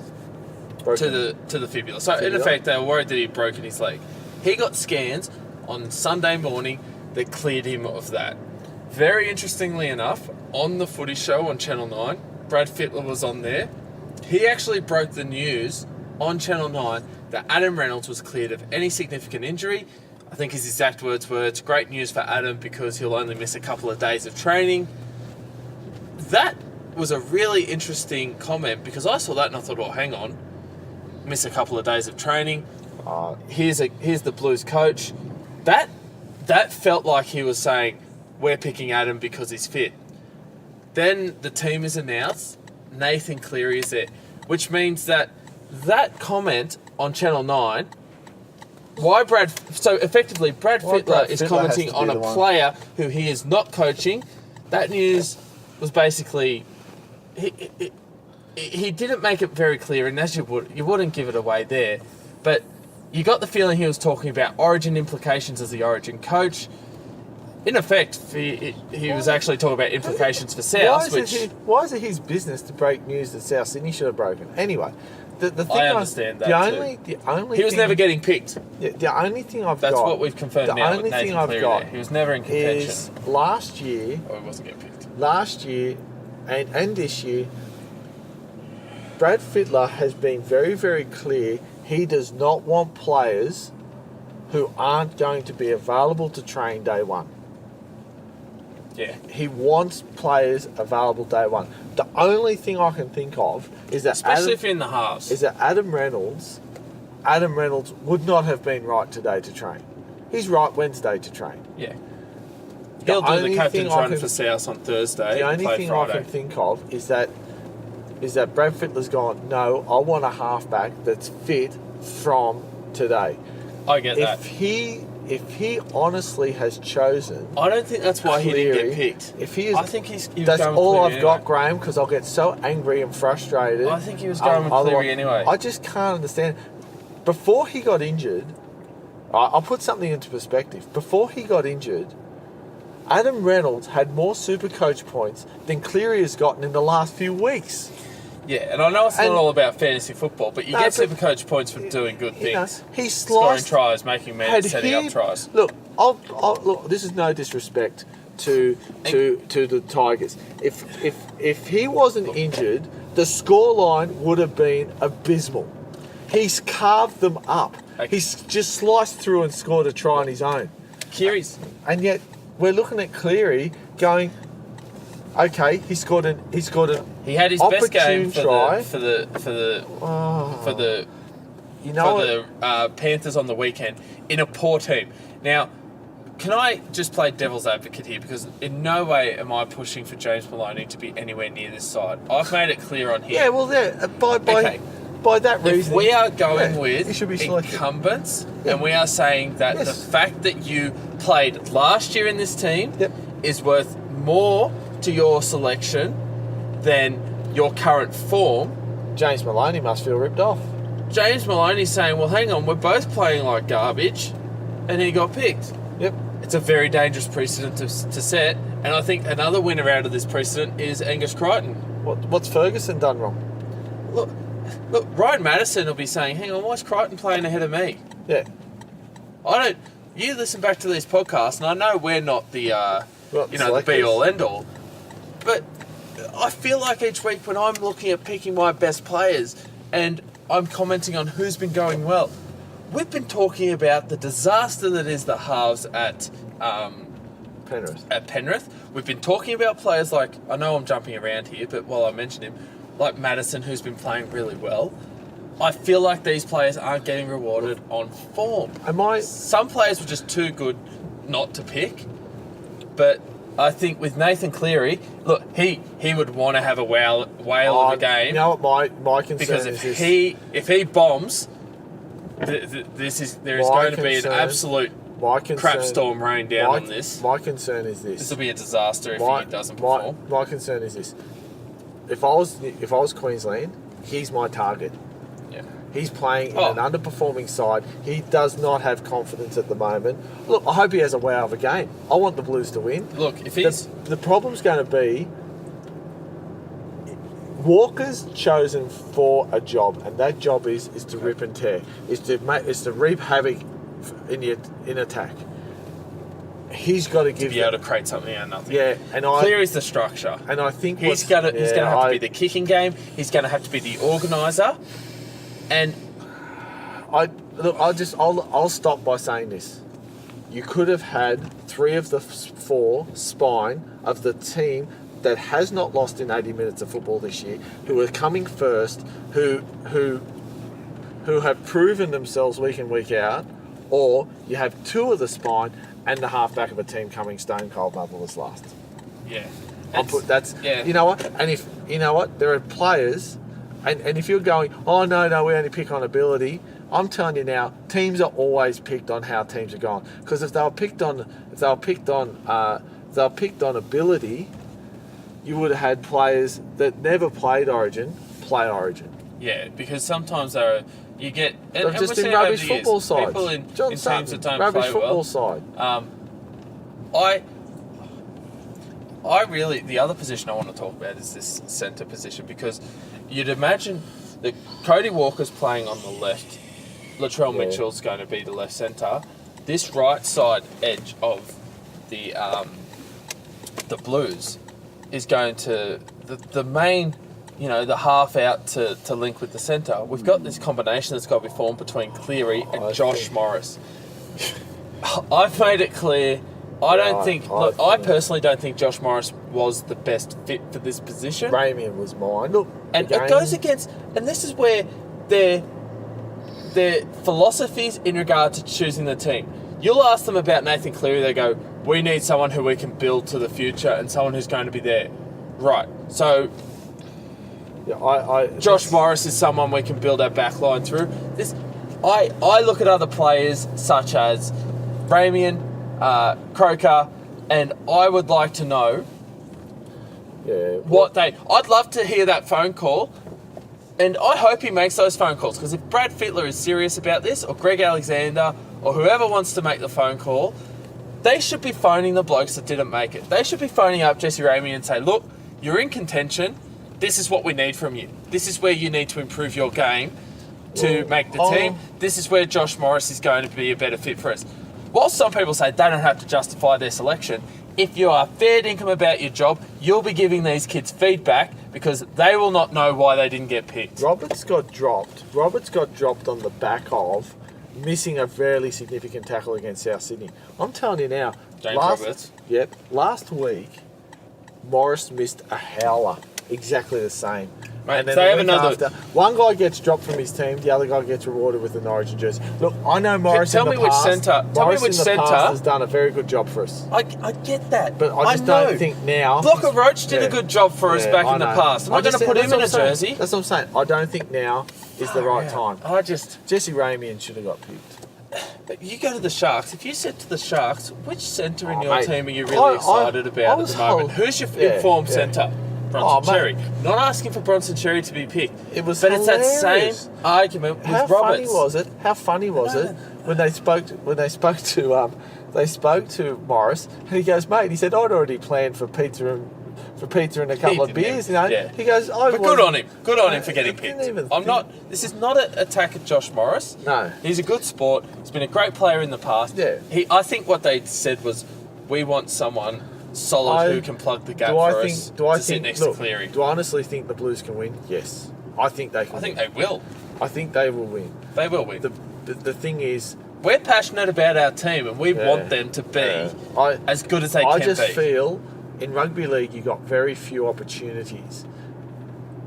to the fibula. So, in effect, they were worried that he'd broken his leg. He got scans on Sunday morning that cleared him of that. Very interestingly enough, on the Footy Show on Channel 9, Brad Fittler was on there. He actually broke the news on Channel 9 that Adam Reynolds was cleared of any significant injury. I think his exact words were, "It's great news for Adam because he'll only miss a couple of days of training." That was a really interesting comment because I saw that and I thought, "Oh, hang on, miss a couple of days of training. Here's the Blues coach." That felt like he was saying, "We're picking Adam because he's fit." Then the team is announced. Nathan Cleary is there, which means that comment on Channel 9, so effectively Brad Fittler is commenting on a player who he is not coaching. That news was basically he didn't make it very clear, and as you wouldn't give it away there, but you got the feeling he was talking about Origin implications as the Origin coach. In effect, he was actually talking about implications for South. Why is it his business to break news that South Sydney should have broken? Anyway, the thing I understand he was never getting picked. Yeah, the only thing That's what we've confirmed now. The only thing I've got he was never in contention. Is last year. Or he wasn't getting picked. Last year, and this year, Brad Fittler has been very, very clear. He does not want players who aren't going to be available to train day one. Yeah. He wants players available day one. The only thing I can think of is that especially if you're in the halves. Is that Adam Reynolds would not have been right today to train. He's right Wednesday to train. Yeah. He'll do the captain's run for South on Thursday. The only thing I can think of is that Brad Fittler's gone, "No, I want a halfback that's fit from today." I get that. If he honestly has chosen... I don't think that's why Cleary, he didn't get picked. If he is, I think he's that's all I've got, Graham, because I'll get so angry and frustrated. I think he was going with Cleary anyway. I just can't understand. Before he got injured, I'll put something into perspective. Before he got injured, Adam Reynolds had more Supercoach points than Cleary has gotten in the last few weeks. Yeah, and I know it's not all about fantasy football, but you get Supercoach points for doing good things. He's scoring tries, making men, setting up tries. Look, look. This is no disrespect to the Tigers. If he wasn't injured, the scoreline would have been abysmal. He's carved them up. Okay. He's just sliced through and scored a try on his own. Cleary's, and yet we're looking at Cleary going, okay, he scored an he had his best game for try the Panthers on the weekend in a poor team. Now, Can I just play devil's advocate here? Because in no way am I pushing for James Maloney to be anywhere near this side. I've made it clear on here. Yeah, well, by that reason, if we are going he with should be selected. incumbents, and we are saying that the fact that you played last year in this team is worth more to your selection than your current form, James Maloney must feel ripped off. James Maloney's saying, well, hang on, we're both playing like garbage, and he got picked. Yep. It's a very dangerous precedent to set, and I think another winner out of this precedent is Angus Crichton. What's Ferguson done wrong? Look, Ryan Madison will be saying, hang on, why's Crichton playing ahead of me? Yeah. You listen back to these podcasts, and I know we're not the the be-all, end-all, but I feel like each week when I'm looking at picking my best players and I'm commenting on who's been going well, we've been talking about the disaster that is the halves at Penrith. We've been talking about players like, I know I'm jumping around here, but while I mention him, like Madison, who's been playing really well. I feel like these players aren't getting rewarded on form. Some players were just too good not to pick, but I think with Nathan Cleary, look, he would want to have a whale of a game. You know what my concern because is? If he bombs, there is going to be an absolute crap storm rain down on this. My concern is this. This will be a disaster if he doesn't perform. My concern is this. If I was Queensland, he's my target. Yeah. He's playing in an underperforming side. He does not have confidence at the moment. Look, I hope he has a wow of a game. I want the Blues to win. Look, if he's... The problem's going to be Walker's chosen for a job, and that job is to rip and tear, is to reap havoc in attack. He's got to give. To be able to create something out of nothing. Yeah, Cleary's the structure, and I think he's going to have to be the kicking game. He's going to have to be the organizer, and I'll stop by saying this. You could have had 3 of the 4 spine of the team that has not lost in 80 minutes of football this year, who are coming first, who have proven themselves week in, week out, or you have 2 of the spine and the halfback of a team coming stone cold motherless last. Yeah. You know what? And if you know what, there are players, and if you're going, oh no, we only pick on ability. I'm telling you now, teams are always picked on how teams are going. Because if they were picked on ability, you would have had players that never played Origin play Origin. Yeah, because sometimes you get just in rubbish football sides. People in teams that don't rubbish play football well. Side. I really, the other position I want to talk about is this centre position, because you'd imagine that Cody Walker's playing on the left, Latrell Mitchell's going to be the left centre. This right side edge of the Blues is going to the main, the half out to link with the centre. We've got this combination that's got to be formed between Cleary and Josh Morris. I've made it clear. I personally don't think Josh Morris was the best fit for this position. Ramian was mine. Look, and it goes against, and this is where their philosophies in regard to choosing the team. You'll ask them about Nathan Cleary, they go, we need someone who we can build to the future and someone who's going to be there. Right, so Josh Morris is someone we can build our back line through. I look at other players such as Ramian, Croker, and I would like to know I'd love to hear that phone call, and I hope he makes those phone calls, because if Brad Fittler is serious about this, or Greg Alexander, or whoever wants to make the phone call, they should be phoning the blokes that didn't make it. They should be phoning up Jesse Ramian and say, look, you're in contention, this is what we need from you. This is where you need to improve your game to make the team. This is where Josh Morris is going to be a better fit for us. While some people say they don't have to justify their selection, if you are fair dinkum about your job, you'll be giving these kids feedback, because they will not know why they didn't get picked. Roberts got dropped on the back of missing a fairly significant tackle against South Sydney. I'm telling you now, Roberts. Yep. Last week, Morris missed a howler, exactly the same. Mate, And then they the have week another. after, one guy gets dropped from his team, the other guy gets rewarded with an Origin jersey. Look, I know Morris Tell in me the which past. centre- tell me Morris which in the centre- past has done a very good job for us. I get that. But I just know. don't think now... Blocker Roach did Yeah. a good job for us Yeah, back I in the know. past. I'm not going to put him in a jersey. That's what I'm saying. I don't think now is the right time. I just... Jesse Ramian should have got picked. But you go to the Sharks. If you said to the Sharks, which centre in your mate, team are you really excited I about at was the moment? whole- Who's your yeah, informed yeah. centre? Bronson mate. Cherry. Not asking for Bronson Cherry to be picked. It was But it's that hilarious. same argument with How Roberts. funny was it? How funny was it when they spoke to Morris and he goes, mate, he said I'd already planned for pizza and a couple of beers, you know. Yeah. He goes, But good on him. Good on him for getting Didn't picked. even I'm think- not. This is not an attack at Josh Morris. No. He's a good sport. He's been a great player in the past. Yeah. I think what they said was, we want someone solid who can plug the gap for us to sit next to Cleary. Do I honestly think the Blues can win? Yes. I think they can I think win. they will. I think they will win. They will win. The thing is, We're passionate about our team, and we Yeah. want them to be I as good as they I can just be. feel in rugby league you got very few opportunities,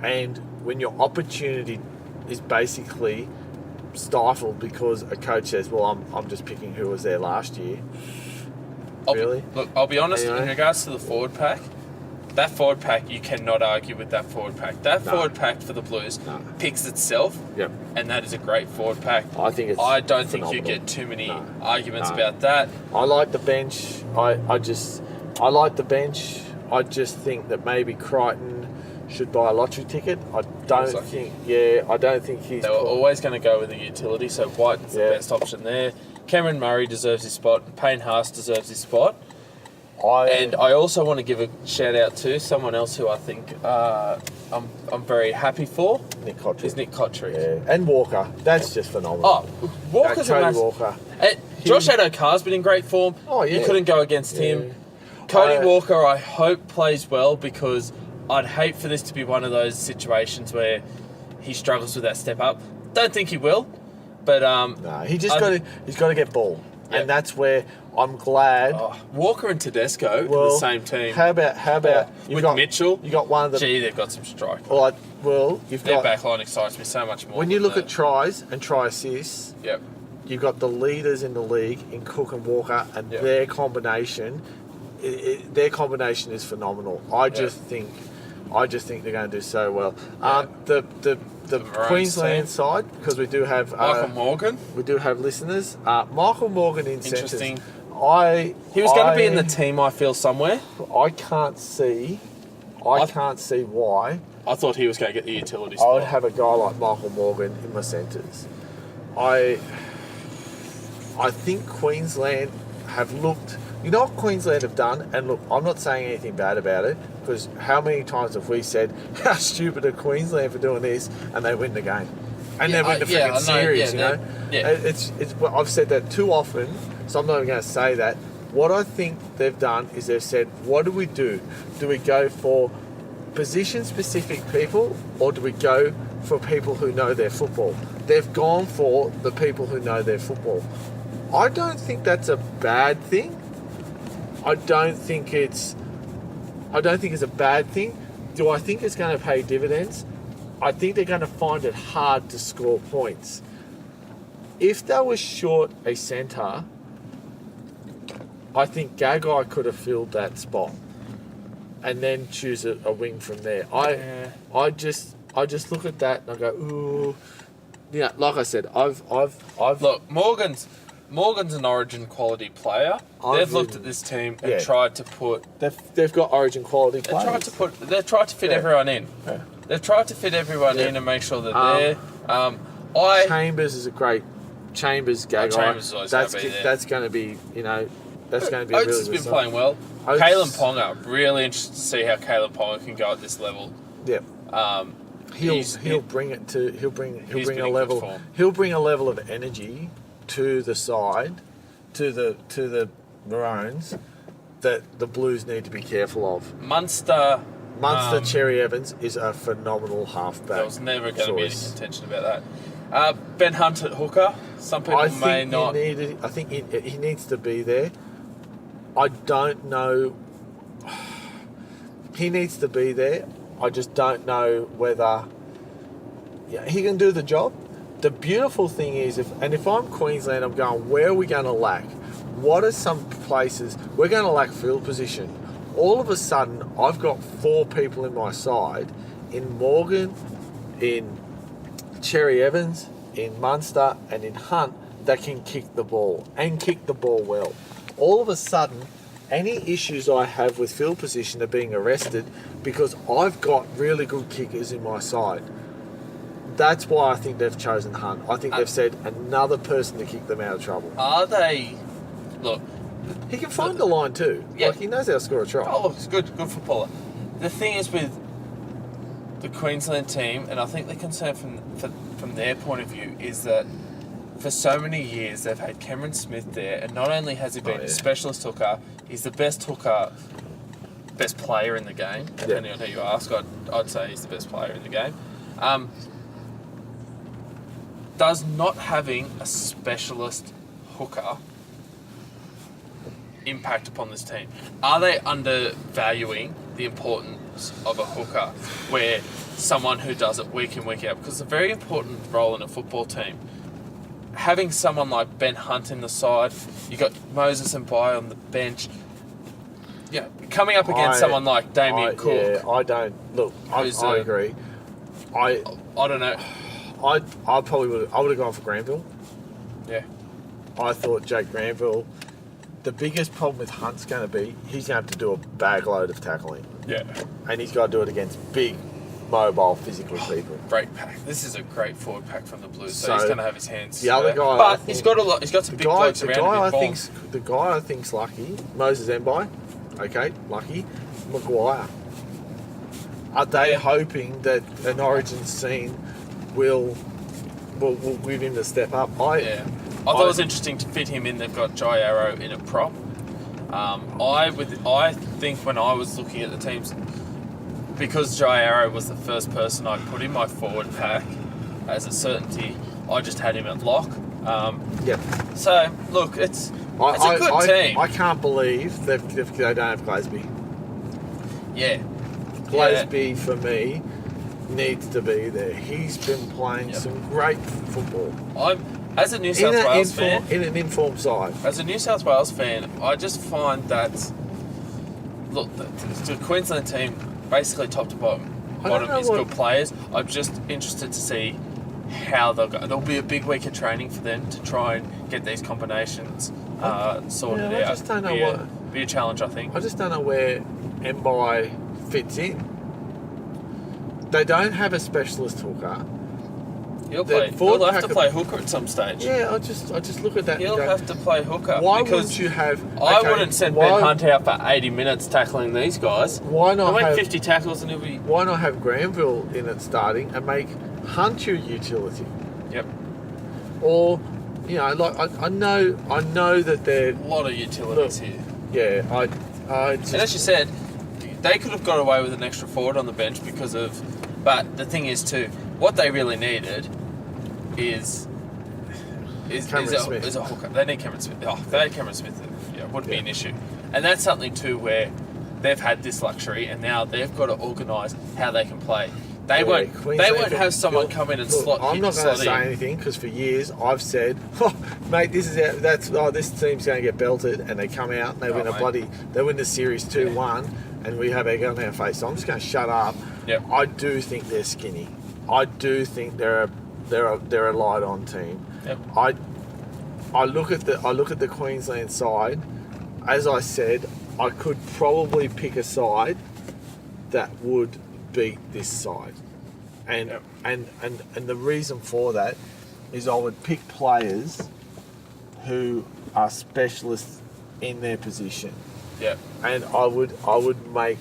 and when your opportunity is basically stifled because a coach says, "Well, I'm just picking who was there last year." Really? I'll be honest, Anyway. in regards to the forward pack, that forward pack, you cannot argue with that forward pack. That No. forward pack for the Blues No. picks itself, Yep. and that is a great forward pack. I think it's. I don't think you phenomenal. get too many No. arguments No. about that. I like the bench. I like the bench. I just think that maybe Crichton should buy a lottery ticket. I don't like think. Yeah, I don't think he's. They were always going to go with the utility, so White's the Yeah. best option there. Cameron Murray deserves his spot. Payne Haas deserves his spot. And I also want to give a shout out to someone else who I think I'm very happy for. Nick Cottrick. Is Nick Cottrick. Yeah, and Walker. That's just phenomenal. Oh, Walker's a Cody massive... Walker. Josh Addo-Carr's been in great form. Oh, yeah. You couldn't go against him. Cody Walker, I hope, plays well, because I'd hate for this to be one of those situations where he struggles with that step up. Don't think he will, but No, he's got to get ball, Yeah. and that's where I'm glad. Walker and Tedesco in well, the same team. How about you've with got Mitchell? You got one of the. Gee, they've got some strike. Well, you've Their got. back line excites me so much more. When you than look the- at tries and try assists, Yep. you've got the leaders in the league in Cook and Walker, and Yeah. their combination. Their combination is phenomenal. I just think they're going to do so well. Yeah. The Maroons Queensland team. side, because we do have Michael Morgan. we do have listeners. Michael Morgan in centres. Interesting. He He was going to be in the team, I feel, somewhere. I can't see why I thought he was going to get the utility I would spot. have a guy like Michael Morgan in my centres. I think Queensland have looked. You know what Queensland have done? And look, I'm not saying anything bad about it, because how many times have we said, how stupid are Queensland for doing this, and they win the game. And they win the freaking series, you know? It's. Well, I've said that too often, so I'm not even going to say that. What I think they've done is they've said, what do we do? Do we go for position-specific people, or do we go for people who know their football? They've gone for the people who know their football. I don't think that's a bad thing. I don't think it's a bad thing. Do I think it's going to pay dividends? I think they're going to find it hard to score points. If they were short a centre, I think Gagai could have filled that spot, and then choose a wing from there. I just look at that and I go, ooh. Yeah, like I said, I've Look, Morgan's an Origin quality player. They've looked at this team and tried to put. they've got Origin quality players. They've tried to fit everyone in. Yeah. They've tried to fit everyone in and make sure they're there. Chambers is a great Gagai. Chambers is always gonna be there. That's going to be, that's going to be Oates really has good been stuff. playing well. Oates- Kalen Ponga, really interested to see how Kalen Ponga can go at this level. Yeah. He'll bring been a in level. good form. He'll bring a level of energy to the side, to the Maroons, that the Blues need to be careful of. Munster, Cherry Evans is a phenomenal halfback. there was never going to be any choice. contention about that. Ben Hunt at hooker. Some people may not. I think he needs to be there. I don't know. He needs to be there. I just don't know whether he can do the job. The beautiful thing is, if I'm Queensland, I'm going, where are we going to lack? What are some places we're going to lack field position? All of a sudden, I've got 4 people in my side, in Morgan, in Cherry Evans, in Munster, and in Hunt, that can kick the ball, and kick the ball well. All of a sudden, any issues I have with field position are being arrested because I've got really good kickers in my side. That's why I think they've chosen Hunt. I think they've said another person to kick them out of trouble. Are they... Look... He can find the line too. Yeah. Like, he knows how to score a try. Oh, look, he's good footballer. The thing is with the Queensland team, and I think the concern from their point of view is that for so many years they've had Cameron Smith there, and not only has he been a specialist hooker, he's the best hooker, best player in the game, depending on who you ask. I'd say he's the best player in the game. Does not having a specialist hooker impact upon this team? Are they undervaluing the importance of a hooker, where someone who does it week in, week out? Because it's a very important role in a football team. Having someone like Ben Hunt in the side, you got Moses and Bai on the bench. Yeah, coming up against someone like Damien Cook. Yeah, I don't look. I agree. I don't know. I probably would have gone for Granville. Yeah. I thought Jake Granville. The biggest problem with Hunt's going to be he's going to have to do a bag load of tackling. Yeah. And he's got to do it against big, mobile, physical people. Great pack. This is a great forward pack from the Blues. So he's going to have his hands. The other guy, but he's got a lot. He's got some big blokes around him. The guy I think's lucky. Moses Mbai. Okay, lucky. Maguire. Are they hoping that an Origin scene will give him the step up? I thought it was interesting to fit him in. They've got Jai Arrow in a prop. I think when I was looking at the teams, because Jai Arrow was the first person I put in my forward pack as a certainty, I just had him at lock. So look, it's a good team. I can't believe they don't have Glasby. Yeah. Glasby for me needs to be there. He's been playing some great football. As a New South Wales fan, in an informed side. As a New South Wales fan, I just find that the Queensland team, basically top to bottom is good players. I'm just interested to see how they'll go. There'll be a big week of training for them to try and get these combinations sorted out. I just don't know be a challenge, I think. I just don't know where Mbai fits in. They don't have a specialist hooker. He'll have to play hooker at some stage. Yeah, I just look at that. He'll have to play hooker. Why wouldn't you have? I wouldn't send Ben Hunt out for 80 minutes tackling these guys. Why not have 50 tackles and he'll be? Why not have Granville in it starting and make Hunt your utility? Yep. Or, I know that there a lot of utilities here. Yeah, and as you said, they could have got away with an extra forward on the bench because of. But the thing is too, what they really needed is a hooker. They need Cameron Smith. Oh, if they had Cameron Smith, it wouldn't be an issue. And that's something too where they've had this luxury and now they've got to organise how they can play. They won't have someone come in and slot. I'm not going to say anything because for years I've said, mate, this team's going to get belted, and they come out and they win the series 2-1, and we have egg on our face. So I'm just going to shut up. Yep. I do think they're skinny. I do think they're a light on team. Yep. I look at the Queensland side. As I said, I could probably pick a side that would beat this side, and the reason for that is I would pick players who are specialists in their position. Yeah. And I would make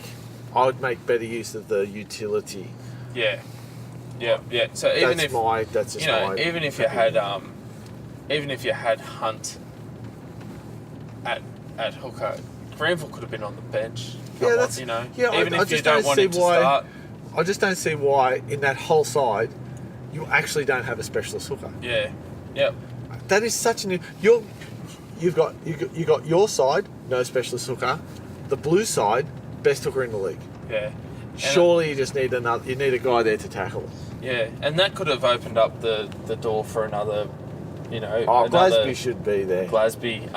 better use of the utility. Yeah. Yeah. So even if you had Hunt at hooker, Granville could have been on the bench. Even if you don't want him to start. I just don't see why in that whole side you actually don't have a specialist hooker. Yeah. Yep. That is such an you've got your side, no specialist hooker. The blue side, best hooker in the league. Yeah. Surely you just need you need a guy there to tackle. Yeah, and that could have opened up the door for another, Glasby should be there. Glasby.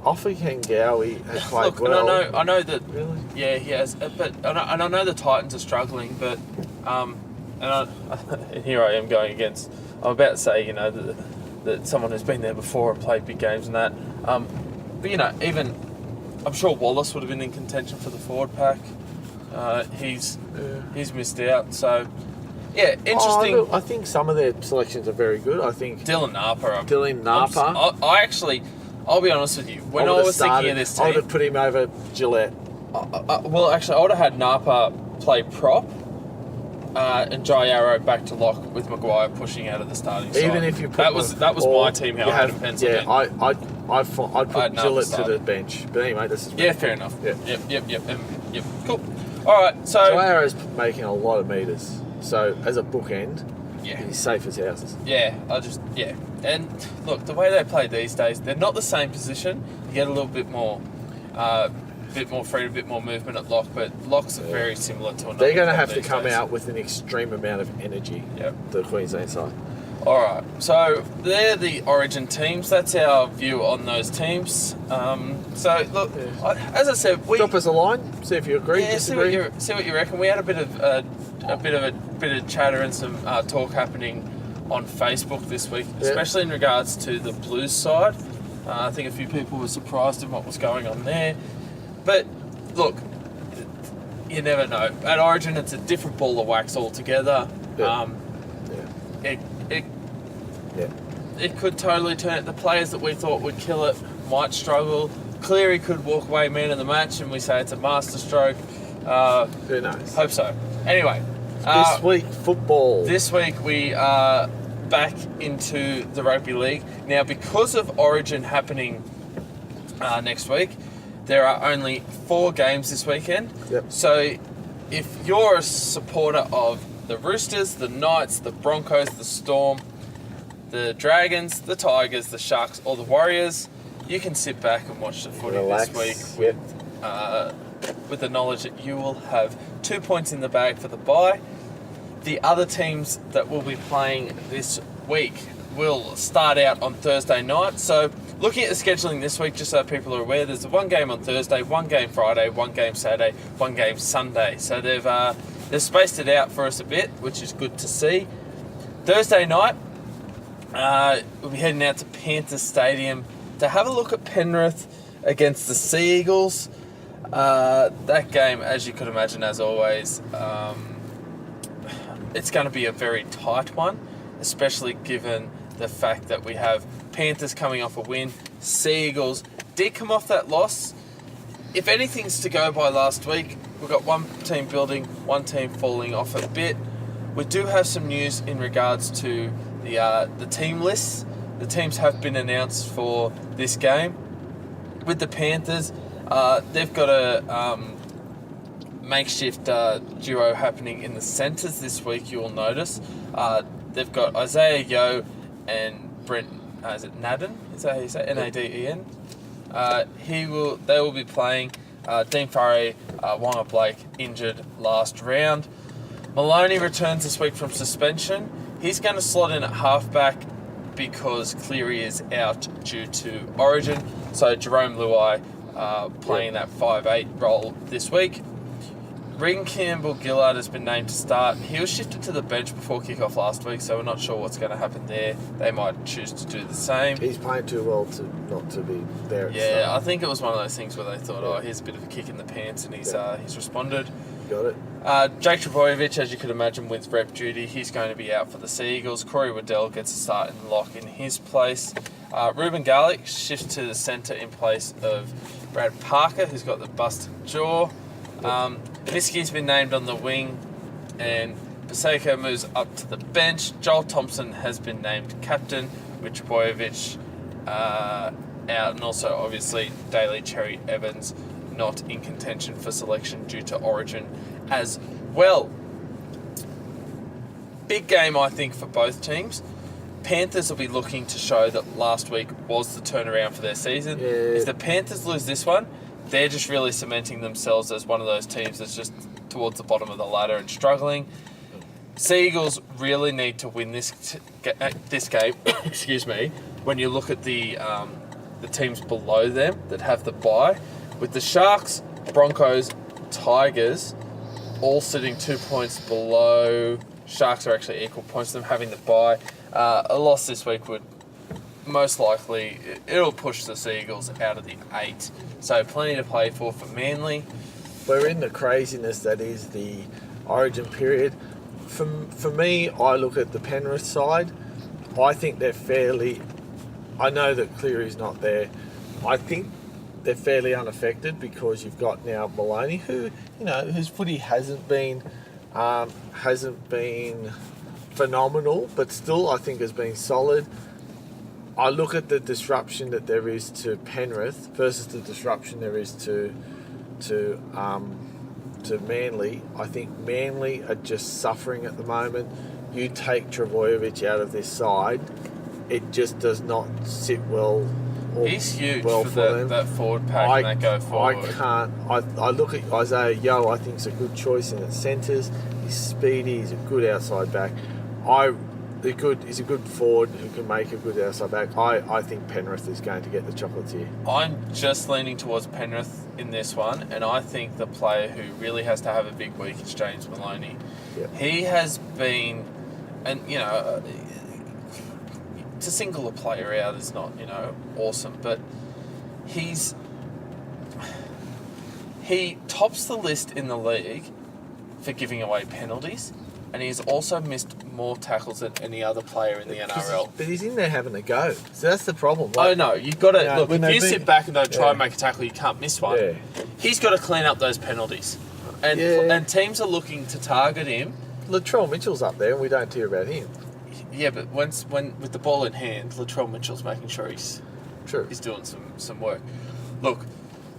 Offa Kengawi has played Look, well. and I know that. Really? Yeah, he has. But I know the Titans are struggling, but and here I am going against. I'm about to say, that someone who's been there before and played big games and that. But even I'm sure Wallace would have been in contention for the forward pack. He's missed out. So yeah, interesting. Look, I think some of their selections are very good. I think Dylan Napa. I actually, I'll be honest with you. When I was thinking of this team, I would have put him over Gillette. Well, actually, I would have had Napa play prop and Jai Arrow back to lock with Maguire pushing out of the starting side. Even if you put that was my team. How I had him penciled in. I'd put Gillette to the bench. But anyway, this is fair enough. Yeah. Yep. Cool. All right. So Jai Arrow's making a lot of meters. So as a bookend, he's safe as houses. Yeah, and look, the way they play these days, they're not the same position. You get a little bit more freedom, a bit more movement at lock, but locks are very similar to another. They're going to have to come out with an extreme amount of energy. Yep. The Queensland side. All right, so they're the Origin teams. That's our view on those teams. So look, as I said, drop us a line. See if you agree. Disagree. See what you reckon. We had a bit of chatter and some talk happening on Facebook this week, especially in regards to the Blues side. I think a few people were surprised at what was going on there. But look, you never know. At Origin, it's a different ball of wax altogether. It could totally turn it. The players that we thought would kill it might struggle. Cleary could walk away man of the match, and we say it's a masterstroke. Who knows? Hope so. Anyway, this week football. This week we are back into the Rugby League now because of Origin happening next week. There are only 4 games this weekend. Yep. So if you're a supporter of the Roosters, the Knights, the Broncos, the Storm, the Dragons, the Tigers, the Sharks, or the Warriors, you can sit back and watch the footy this week with the knowledge that you will have 2 points in the bag for the bye. The other teams that will be playing this week will start out on Thursday night. So looking at the scheduling this week, just so people are aware, there's 1 game on Thursday, 1 game Friday, 1 game Saturday, 1 game Sunday. So they've spaced it out for us a bit, which is good to see. Thursday night, we'll be heading out to Panthers Stadium to have a look at Penrith against the Sea Eagles. That game, as you could imagine, as always, it's going to be a very tight one, especially given the fact that we have Panthers coming off a win. Sea Eagles did come off that loss. If anything's to go by last week, we've got one team building, one team falling off a bit. We do have some news in regards to the team lists. The teams have been announced for this game. With the Panthers, they've got a makeshift duo happening in the centres this week, you will notice. They've got Isaiah Yeo and Brent, is it Naden? Is that how you say it? Naden? They will be playing. Dean Furry, Wonga Blake injured last round. Maloney returns this week from suspension. He's going to slot in at halfback because Cleary is out due to Origin. So Jerome Luai playing that 5'8" role this week. Regan Campbell-Gillard has been named to start. He was shifted to the bench before kickoff last week, so we're not sure what's going to happen there. They might choose to do the same. He's playing too well not to be there. Yeah, I think it was one of those things where they thought, here's a bit of a kick in the pants, and he's responded. Got it. Jake Trebojevic, as you could imagine, with rep duty, he's going to be out for the Sea Eagles. Corey Waddell gets a start and lock in his place. Ruben Garlick shifts to the centre in place of Brad Parker, who's got the busted jaw. Miski's been named on the wing, and Paseko moves up to the bench. Joel Thompson has been named captain, with Trebojevic out, and also obviously Daly Cherry Evans not in contention for selection due to Origin as well. Big game, I think, for both teams. Panthers will be looking to show that last week was the turnaround for their season. If the Panthers lose this one, they're just really cementing themselves as one of those teams that's just towards the bottom of the ladder and struggling. Sea Eagles really need to win this game. Excuse me. When you look at the teams below them that have the bye, with the Sharks, Broncos, Tigers, all sitting 2 points below. Sharks are actually equal points to them having the bye. A loss this week would most likely it'll push the Sea Eagles out of the 8. So plenty to play for Manly. We're in the craziness that is the Origin period. For me, I look at the Penrith side. I think they're fairly... I know that Cleary's not there. I think they're fairly unaffected because you've got now Maloney, who, whose footy hasn't been phenomenal, but still I think has been solid. I look at the disruption that there is to Penrith versus the disruption there is to Manly. I think Manly are just suffering at the moment. You take Trbojevic out of this side, it just does not sit well. He's huge for that forward pack and that go forward. I look at Isaiah Yeo, I think is a good choice in the centres. He's speedy, he's a good outside back. He's a good forward who can make a good outside back. I think Penrith is going to get the chocolates here. I'm just leaning towards Penrith in this one, and I think the player who really has to have a big week is James Maloney. Yep. He has been, and to single a player out is not, awesome, but he tops the list in the league for giving away penalties, and he's also missed more tackles than any other player in the NRL. But he's in there having a go, so that's the problem. I know, you've got to look. If you sit back and don't try and make a tackle, you can't miss one. Yeah. He's got to clean up those penalties, and teams are looking to target him. Latrell Mitchell's up there, and we don't hear about him. Yeah, but when with the ball in hand, Latrell Mitchell's making sure he's doing some work. Look,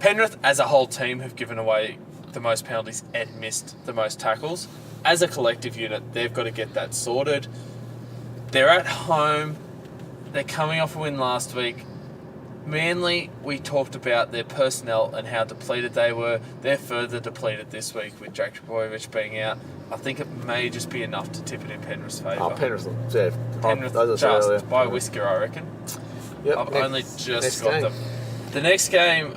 Penrith as a whole team have given away the most penalties and missed the most tackles. As a collective unit, they've got to get that sorted. They're at home. They're coming off a win last week. Manly, we talked about their personnel and how depleted they were. They're further depleted this week with Jack Trbojevic being out. I think it may just be enough to tip it in Penrith's favour. Oh, Penrith just by a whisker, I reckon. Yep, I've only just got them. The next game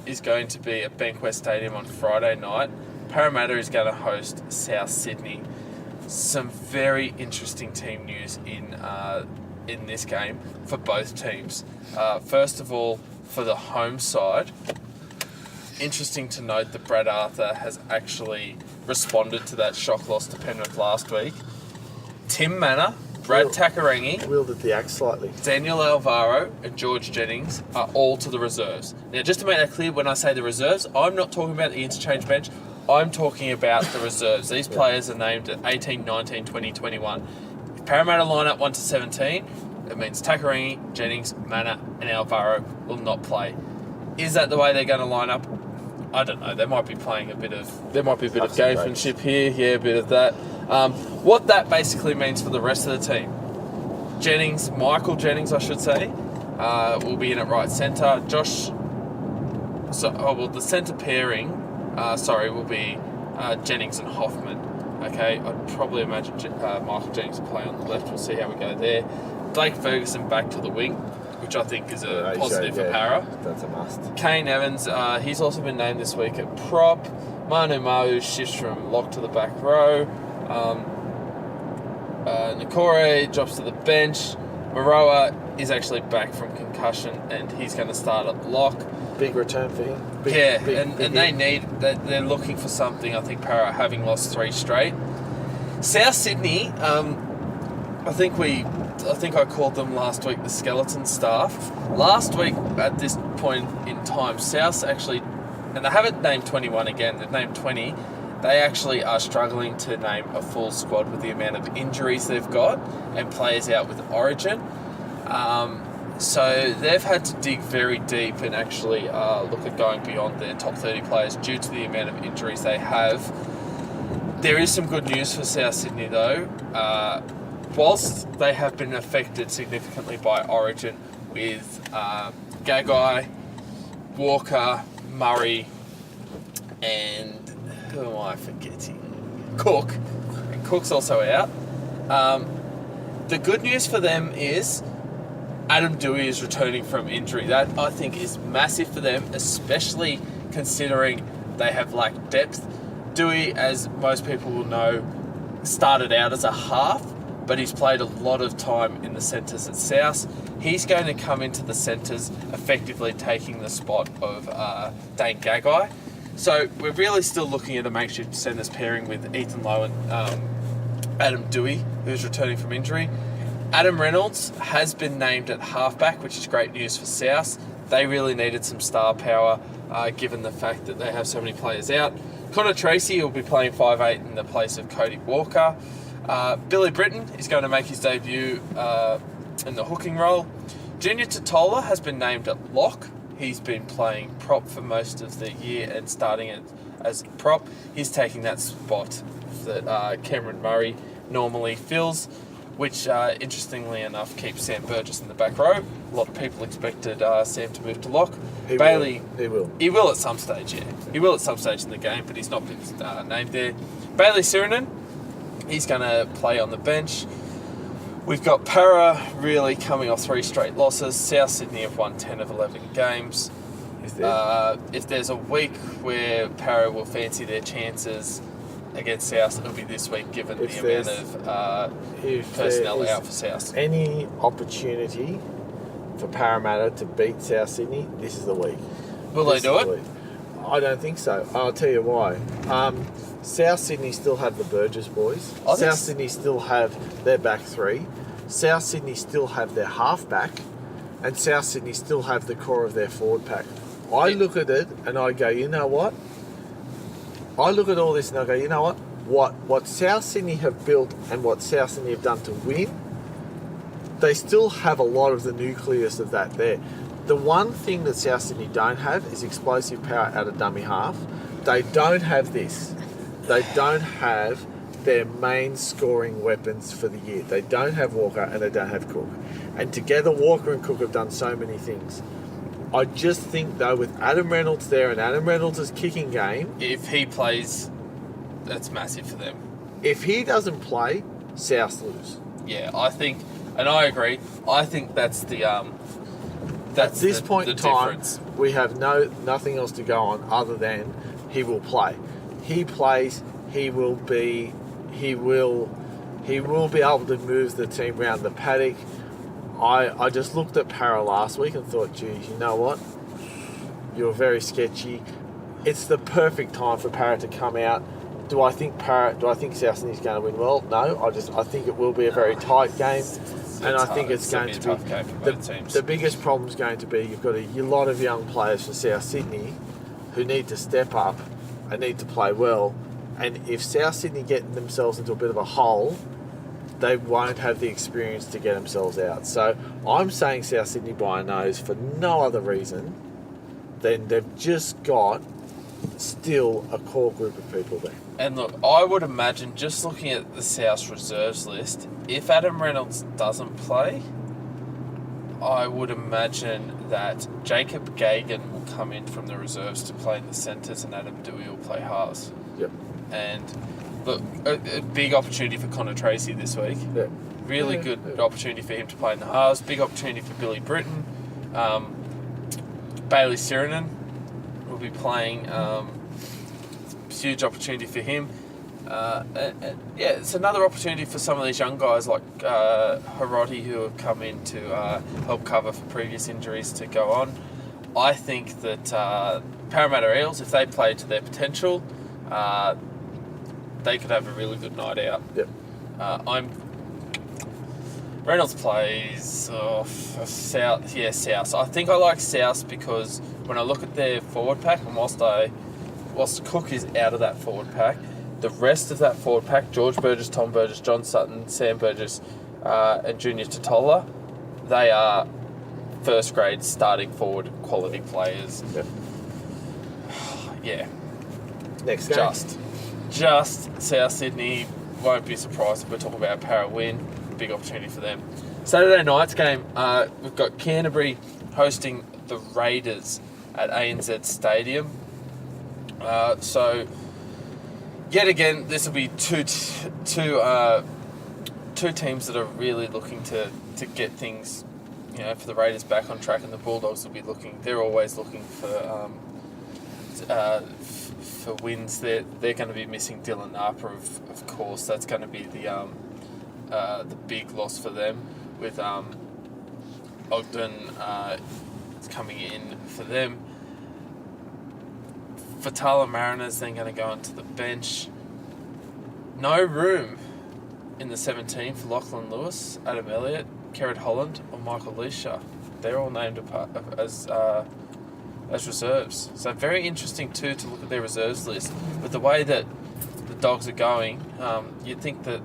is going to be at Bankwest Stadium on Friday night. Parramatta is going to host South Sydney. Some very interesting team news in this game for both teams. First of all, for the home side, interesting to note that Brad Arthur has actually responded to that shock loss to Penrith last week. Tim Manor, Brad Takarangi, wielded the axe slightly. Daniel Alvaro and George Jennings are all to the reserves. Now, just to make that clear, when I say the reserves, I'm not talking about the interchange bench. I'm talking about the reserves. These players are named at 18, 19, 20, 21. If Parramatta line up 1 to 17, it means Takarangi, Jennings, Manor and Alvaro will not play. Is that the way they're going to line up? I don't know. They might be playing a bit of gamesmanship here, a bit of that. What that basically means for the rest of the team, Michael Jennings, I should say, will be in at right centre. The centre pairing, will be Jennings and Hoffman. Okay, I'd probably imagine Michael Jennings will play on the left. We'll see how we go there. Blake Ferguson back to the wing, which I think is a positive for Para. That's a must. Kane Evans, he's also been named this week at prop. Manu Ma'u shifts from lock to the back row. Nikore drops to the bench. Maroa is actually back from concussion and he's going to start at lock. Big return for him. They're looking for something. I think Para having lost 3 straight. South Sydney, I think I called them last week the skeleton staff. Last week at this point in time, South actually, and they haven't named 21 again, they've named 20. They actually are struggling to name a full squad with the amount of injuries they've got and players out with Origin. So they've had to dig very deep and actually look at going beyond their top 30 players due to the amount of injuries they have. There is some good news for South Sydney though. Whilst they have been affected significantly by Origin with Gagai, Walker, Murray and Who am I forgetting? Cook. And Cook's also out. The good news for them is Adam Dewey is returning from injury. That, I think, is massive for them, especially considering they have lacked depth. Dewey, as most people will know, started out as a half, but he's played a lot of time in the centres at South. He's going to come into the centres, effectively taking the spot of Dane Gagai. So we're really still looking at a makeshift centres pairing with Ethan Lowe and Adam Dewey, who's returning from injury. Adam Reynolds has been named at halfback, which is great news for South. They really needed some star power, given the fact that they have so many players out. Connor Tracy will be playing 5'8" in the place of Cody Walker. Billy Britton is going to make his debut in the hooking role. Junior Totola has been named at lock. He's been playing prop for most of the year and starting as prop. He's taking that spot that Cameron Murray normally fills, which, interestingly enough, keeps Sam Burgess in the back row. A lot of people expected Sam to move to lock. He will at some stage, yeah. He will at some stage in the game, but he's not been named there. Bailey Sirinen, he's going to play on the bench. We've got Para really coming off 3 straight losses. South Sydney have won 10 of 11 games. If there's a week where Para will fancy their chances against South, it'll be this week, given the amount of personnel out for South. Any opportunity for Parramatta to beat South Sydney, this is the week. Will they do it? I don't think so. I'll tell you why. South Sydney still have the Burgess boys. South Sydney still have their back 3. South Sydney still have their half back. And South Sydney still have the core of their forward pack. I look at it and I go, you know what? I look at all this and I go, you know what? What South Sydney have built and what South Sydney have done to win, they still have a lot of the nucleus of that there. The one thing that South Sydney don't have is explosive power out of dummy half. They don't have this. They don't have their main scoring weapons for the year. They don't have Walker and they don't have Cook. And together, Walker and Cook have done so many things. I just think, though, with Adam Reynolds there and Adam Reynolds' kicking game... If he plays, that's massive for them. If he doesn't play, South lose. Yeah, I think, and I agree, I think that's the... At this point in time, we have nothing else to go on other than he will play. He plays, he will be able to move the team around the paddock. I just looked at Para last week and thought, geez, you know what? You're very sketchy. It's the perfect time for Para to come out. Do I think South Sydney's going to win? Well, no. I think it will be a very tight game. And I think it's going to be tough game for both teams. The biggest problem is going to be you've got a lot of young players for South Sydney who need to step up and need to play well. And if South Sydney get themselves into a bit of a hole, they won't have the experience to get themselves out. So I'm saying South Sydney by a nose for no other reason than they've just got still a core group of people there. And look, I would imagine, just looking at the South reserves list, if Adam Reynolds doesn't play, I would imagine that Jacob Gagan will come in from the reserves to play in the centres and Adam Dewey will play halves. Yep. And look, a big opportunity for Connor Tracy this week. Yeah. Really good opportunity for him to play in the halves. Big opportunity for Billy Britton. Bailey Sirinen will be playing. Huge opportunity for him. Yeah, it's another opportunity for some of these young guys like Hiroti, who have come in to help cover for previous injuries, to go on. I think that Parramatta Eels, if they play to their potential, they could have a really good night out. Yep. Reynolds plays South. Yeah, South. I think I like South because when I look at their forward pack, and whilst Cook is out of that forward pack, the rest of that forward pack, George Burgess, Tom Burgess, John Sutton, Sam Burgess, and Junior Totola, they are first grade starting forward quality players. Yep. Yeah. Next game. Just South Sydney. Won't be surprised if we're talking about a Para win. Big opportunity for them. Saturday night's game, we've got Canterbury hosting the Raiders at ANZ Stadium. So yet again, this will be two teams that are really looking to get things, for the Raiders back on track, and the Bulldogs will be looking. They're always looking for wins. They're going to be missing Dylan Napa, of course. That's going to be the big loss for them, with Ogden coming in for them. Fatala Mariners then going to go onto the bench. No room in the 17 for Lachlan Lewis, Adam Elliott, Kerrod Holland, or Michael Leisha. They're all named as reserves. So very interesting too to look at their reserves list. With the way that the Dogs are going, you'd think that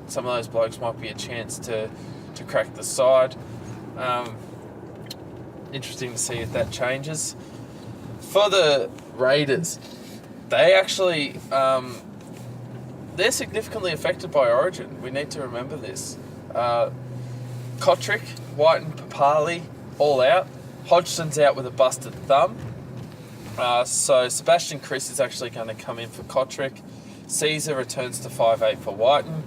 some of those blokes might be a chance to crack the side. Interesting to see if that changes. For the Raiders, they actually they're significantly affected by Origin. We need to remember this. Kotrick, White and Papali all out. Hodgson's out with a busted thumb. So Sebastian Chris is actually going to come in for Kotrick. Caesar returns to 5'8" for Whiten.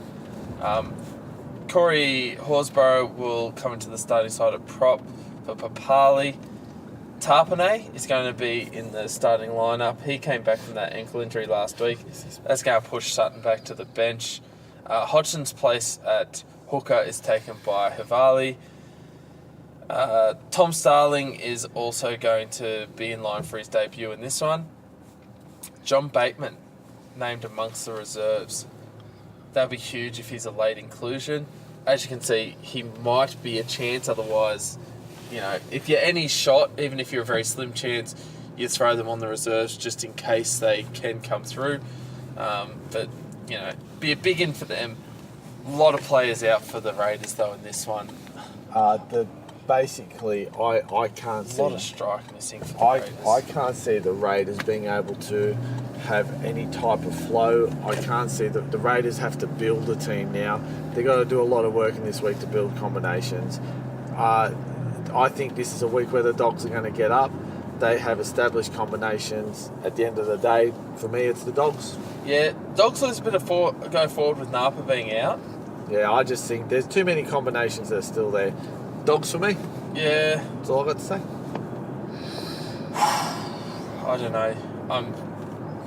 Corey Horsburgh will come into the starting side at prop for Papali. Tarpanay is going to be in the starting lineup. He came back from that ankle injury last week. That's going to push Sutton back to the bench. Hodgson's place at hooker is taken by Havali. Tom Starling is also going to be in line for his debut in this one. John Bateman named amongst the reserves. That'll be huge if he's a late inclusion. As you can see, he might be a chance. Otherwise, if you're any shot, even if you're a very slim chance, you throw them on the reserves just in case they can come through. But be a big in for them. A lot of players out for the Raiders though in this one. Basically, I can't see... A lot of strike missing for the Raiders. I can't see the Raiders being able to have any type of flow. I can't see the Raiders have to build a team now. They've got to do a lot of work in this week to build combinations. I think this is a week where the Dogs are going to get up. They have established combinations. At the end of the day, for me, it's the Dogs. Yeah, Dogs lose a bit of go forward with Napa being out. Yeah, I just think there's too many combinations that are still there. Dogs for me. Yeah. That's all I've got to say. I don't know. I'm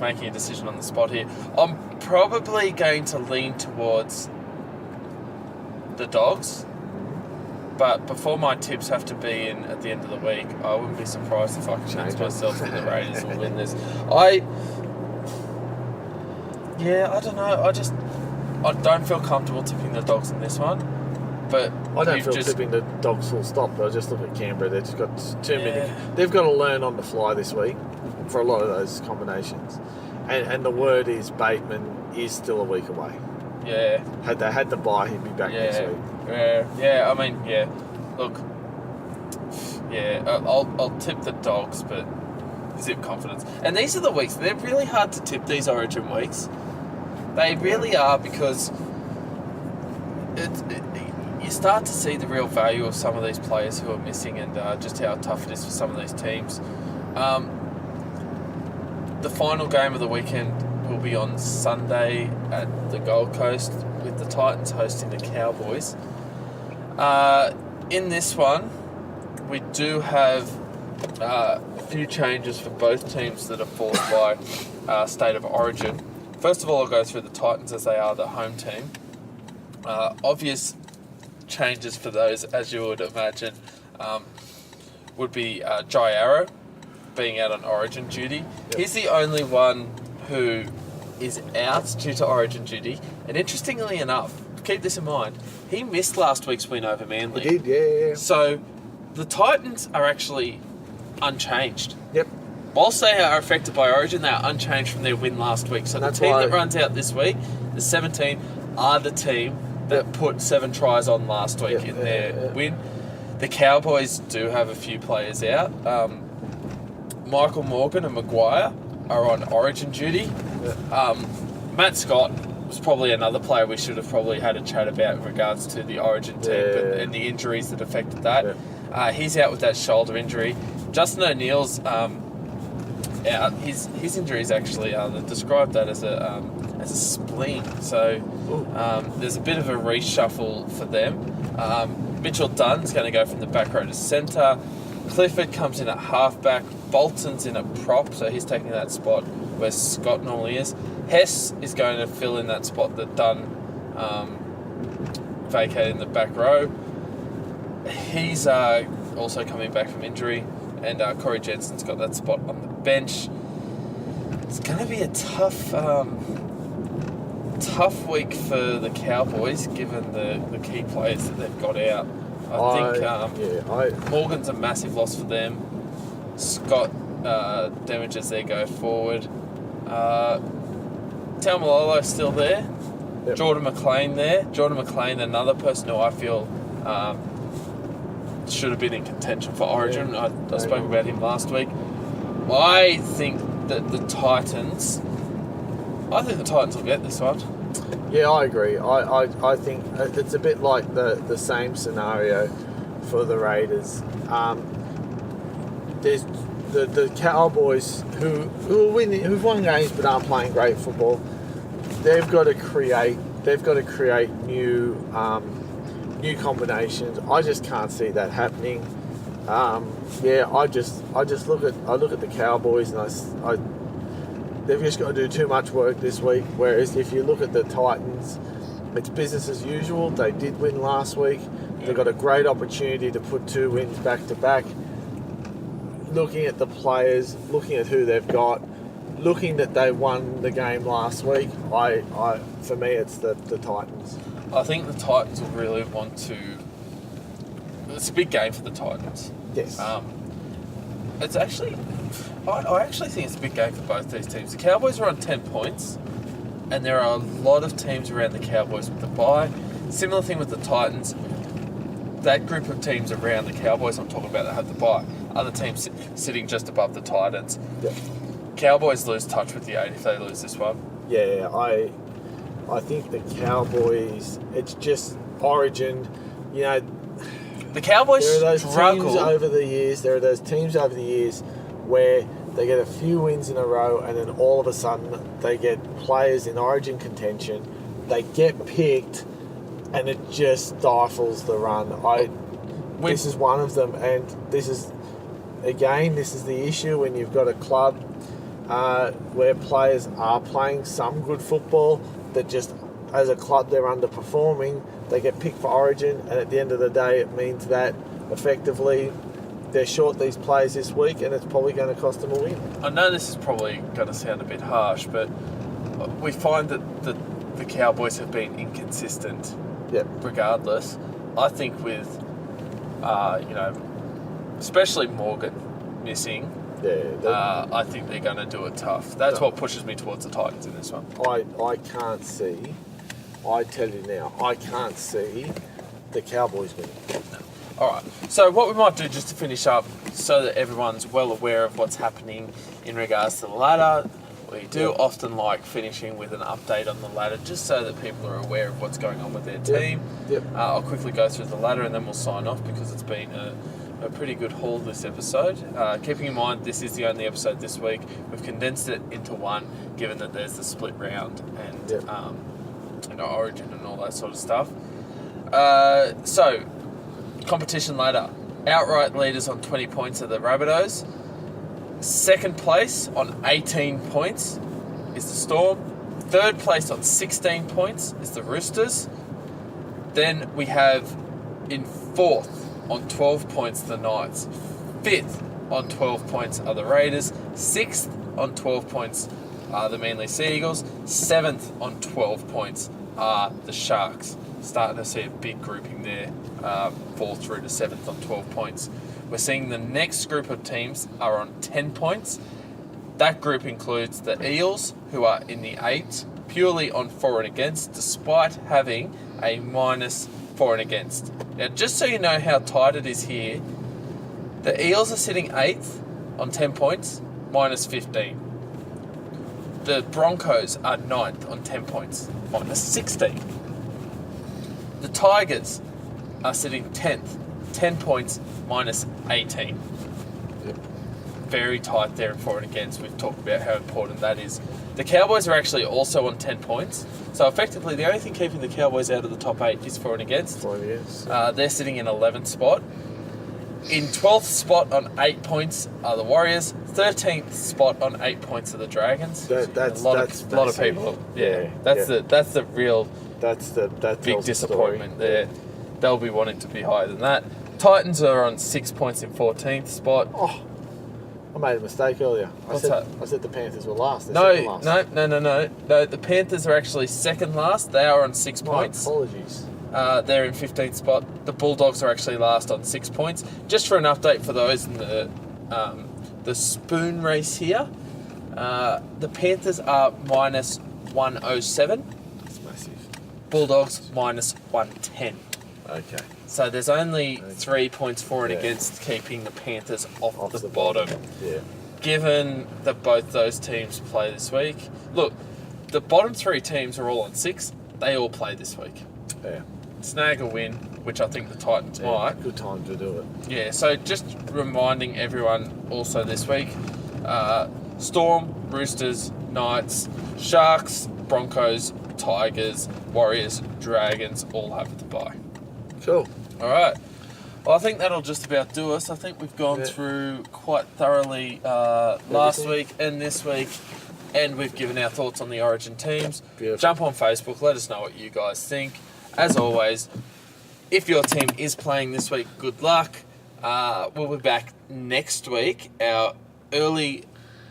making a decision on the spot here. I'm probably going to lean towards the Dogs. But before my tips have to be in at the end of the week, I wouldn't be surprised if I convince myself that the Raiders will win this. I don't know. I don't feel comfortable tipping the Dogs in this one. But I don't feel tipping the Dogs full stop, but I just look at Canberra. They've just got too many. They've got to learn on the fly this week for a lot of those combinations. And the word is Bateman is still a week away. Yeah. Had they had the bye, he'd be back next week. Yeah. I mean, yeah. Look. Yeah. I'll tip the Dogs, but zip confidence. And these are the weeks. They're really hard to tip, these Origin weeks. They really are, because you start to see the real value of some of these players who are missing, and just how tough it is for some of these teams. The final game of the weekend will be on Sunday at the Gold Coast, with the Titans hosting the Cowboys. In this one, we do have a few changes for both teams that are forced by state of origin. First of all, I'll go through the Titans, as they are the home team. Obvious changes for those, as you would imagine, would be Jai Arrow being out on Origin duty. Yep. He's the only one who is out due to Origin duty, and interestingly enough, keep this in mind, he missed last week's win over Manly. He did, yeah. So the Titans are actually unchanged. Yep. Whilst they are affected by Origin, they are unchanged from their win last week. So the team that runs out this week, the 17, are the team that put 7 tries on last week in their win. The Cowboys do have a few players out. Michael Morgan and Maguire are on Origin duty. Matt Scott was probably another player we should have probably had a chat about in regards to the Origin team and the injuries that affected that. He's out with that shoulder injury. Justin O'Neill's out. His injury is actually they've described that as a spleen. So there's a bit of a reshuffle for them. Mitchell Dunn's going to go from the back row to centre. Clifford comes in at halfback. Bolton's in at prop, so he's taking that spot where Scott normally is. Hess is going to fill in that spot that Dunn vacated in the back row. He's also coming back from injury, and Corey Jensen's got that spot on the bench. It's going to be a tough week for the Cowboys, given the key players that they've got out. I think Morgan's a massive loss for them. Scott damages their go forward. Taumalolo's still there. Yep. Jordan McLean there. Jordan McLean, another person who I feel should have been in contention for Origin. Yeah. I spoke about him last week. I think the Titans will get this one. Yeah, I agree. I think it's a bit like the same scenario for the Raiders. There's the Cowboys who've won games but aren't playing great football. They've got to create new combinations. I just can't see that happening. I just look at the Cowboys and they've just got to do too much work this week. Whereas if you look at the Titans, it's business as usual. They did win last week. They've got a great opportunity to put 2 wins back to back. Looking at the players, looking at who they've got, looking that they won the game last week, for me it's the Titans. I think the Titans will really want to. It's a big game for the Titans. Yes. It's actually. I actually think it's a big game for both these teams. The Cowboys are on 10 points, and there are a lot of teams around the Cowboys with the bye. Similar thing with the Titans. That group of teams around the Cowboys I'm talking about that have the bye. Other teams sitting just above the Titans. Yeah. Cowboys lose touch with the 8 if they lose this one. Yeah, I think the Cowboys, it's just Origin, the Cowboys there are those struggle. There are those teams over the years where they get a few wins in a row and then all of a sudden they get players in Origin contention. They get picked and it just stifles the run. This is one of them, and this is the issue when you've got a club where players are playing some good football that just, as a club, they're underperforming. They get picked for Origin, and at the end of the day, it means that effectively they're short these players this week, and it's probably going to cost them a win. I know this is probably going to sound a bit harsh, but we find that the Cowboys have been inconsistent. Yep. Regardless, I think with especially Morgan missing, I think they're going to do it tough. That's what pushes me towards the Titans in this one. I can't see. I tell you now, I can't see the Cowboys winning. No. All right. So what we might do just to finish up, so that everyone's well aware of what's happening in regards to the ladder. We do often like finishing with an update on the ladder, just so that people are aware of what's going on with their team. Yep. I'll quickly go through the ladder and then we'll sign off, because it's been a pretty good haul this episode. Keeping in mind this is the only episode this week. We've condensed it into one, given that there's the split round and Origin and all that sort of stuff. So, competition ladder. Outright leaders on 20 points are the Rabbitohs. Second place on 18 points is the Storm. Third place on 16 points is the Roosters. Then we have in fourth on 12 points the Knights. Fifth on 12 points are the Raiders. Sixth on 12 points are the Manly Sea Eagles. Seventh on 12 points are the Sharks. Starting to see a big grouping there, fall through to seventh on 12 points. We're seeing the next group of teams are on 10 points. That group includes the Eels, who are in the 8th, purely on for and against, despite having a minus for and against. Now, just so you know how tight it is here, the Eels are sitting 8th on 10 points, minus 15. The Broncos are 9th on 10 points, minus 16. The Tigers are sitting 10th, 10 points, minus 18. Yep. very tight there in for and against. We've talked about how important that is. The Cowboys are actually also on 10 points. So effectively, the only thing keeping the Cowboys out of the top 8 is for and against. They're sitting in 11th spot. In 12th spot on 8 points are the Warriors. 13th spot on 8 points are the Dragons. That's a lot of people. That's the real big disappointment there. They'll be wanting to be higher than that. Titans are on 6 points in 14th spot. Oh, I made a mistake earlier. I said the Panthers were last. No. The Panthers are actually second last. They are on 6 points. Apologies. They're in 15th spot. The Bulldogs are actually last on 6 points. Just for an update for those in the spoon race here, the Panthers are minus 107. That's massive. Bulldogs minus 110. Okay. So there's only 3 points for and against keeping the Panthers off the bottom. Yeah. Given that both those teams play this week, look, the bottom 3 teams are all on 6. They all play this week. Yeah. Snag a win, which I think the Titans might. Good time to do it. Yeah, so just reminding everyone also this week, Storm, Roosters, Knights, Sharks, Broncos, Tigers, Warriors, Dragons all have the bye. Cool. All right. Well, I think that'll just about do us. I think we've gone through quite thoroughly last week and this week, and we've given our thoughts on the Origin teams. Beautiful. Jump on Facebook. Let us know what you guys think. As always, if your team is playing this week, good luck. We'll be back next week. Our early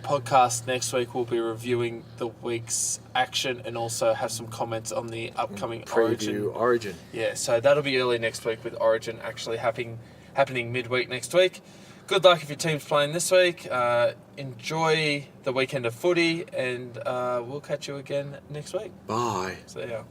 podcast next week will be reviewing the week's action and also have some comments on the upcoming Origin. Yeah, so that'll be early next week with Origin actually happening midweek next week. Good luck if your team's playing this week. Enjoy the weekend of footy, and we'll catch you again next week. Bye. See ya.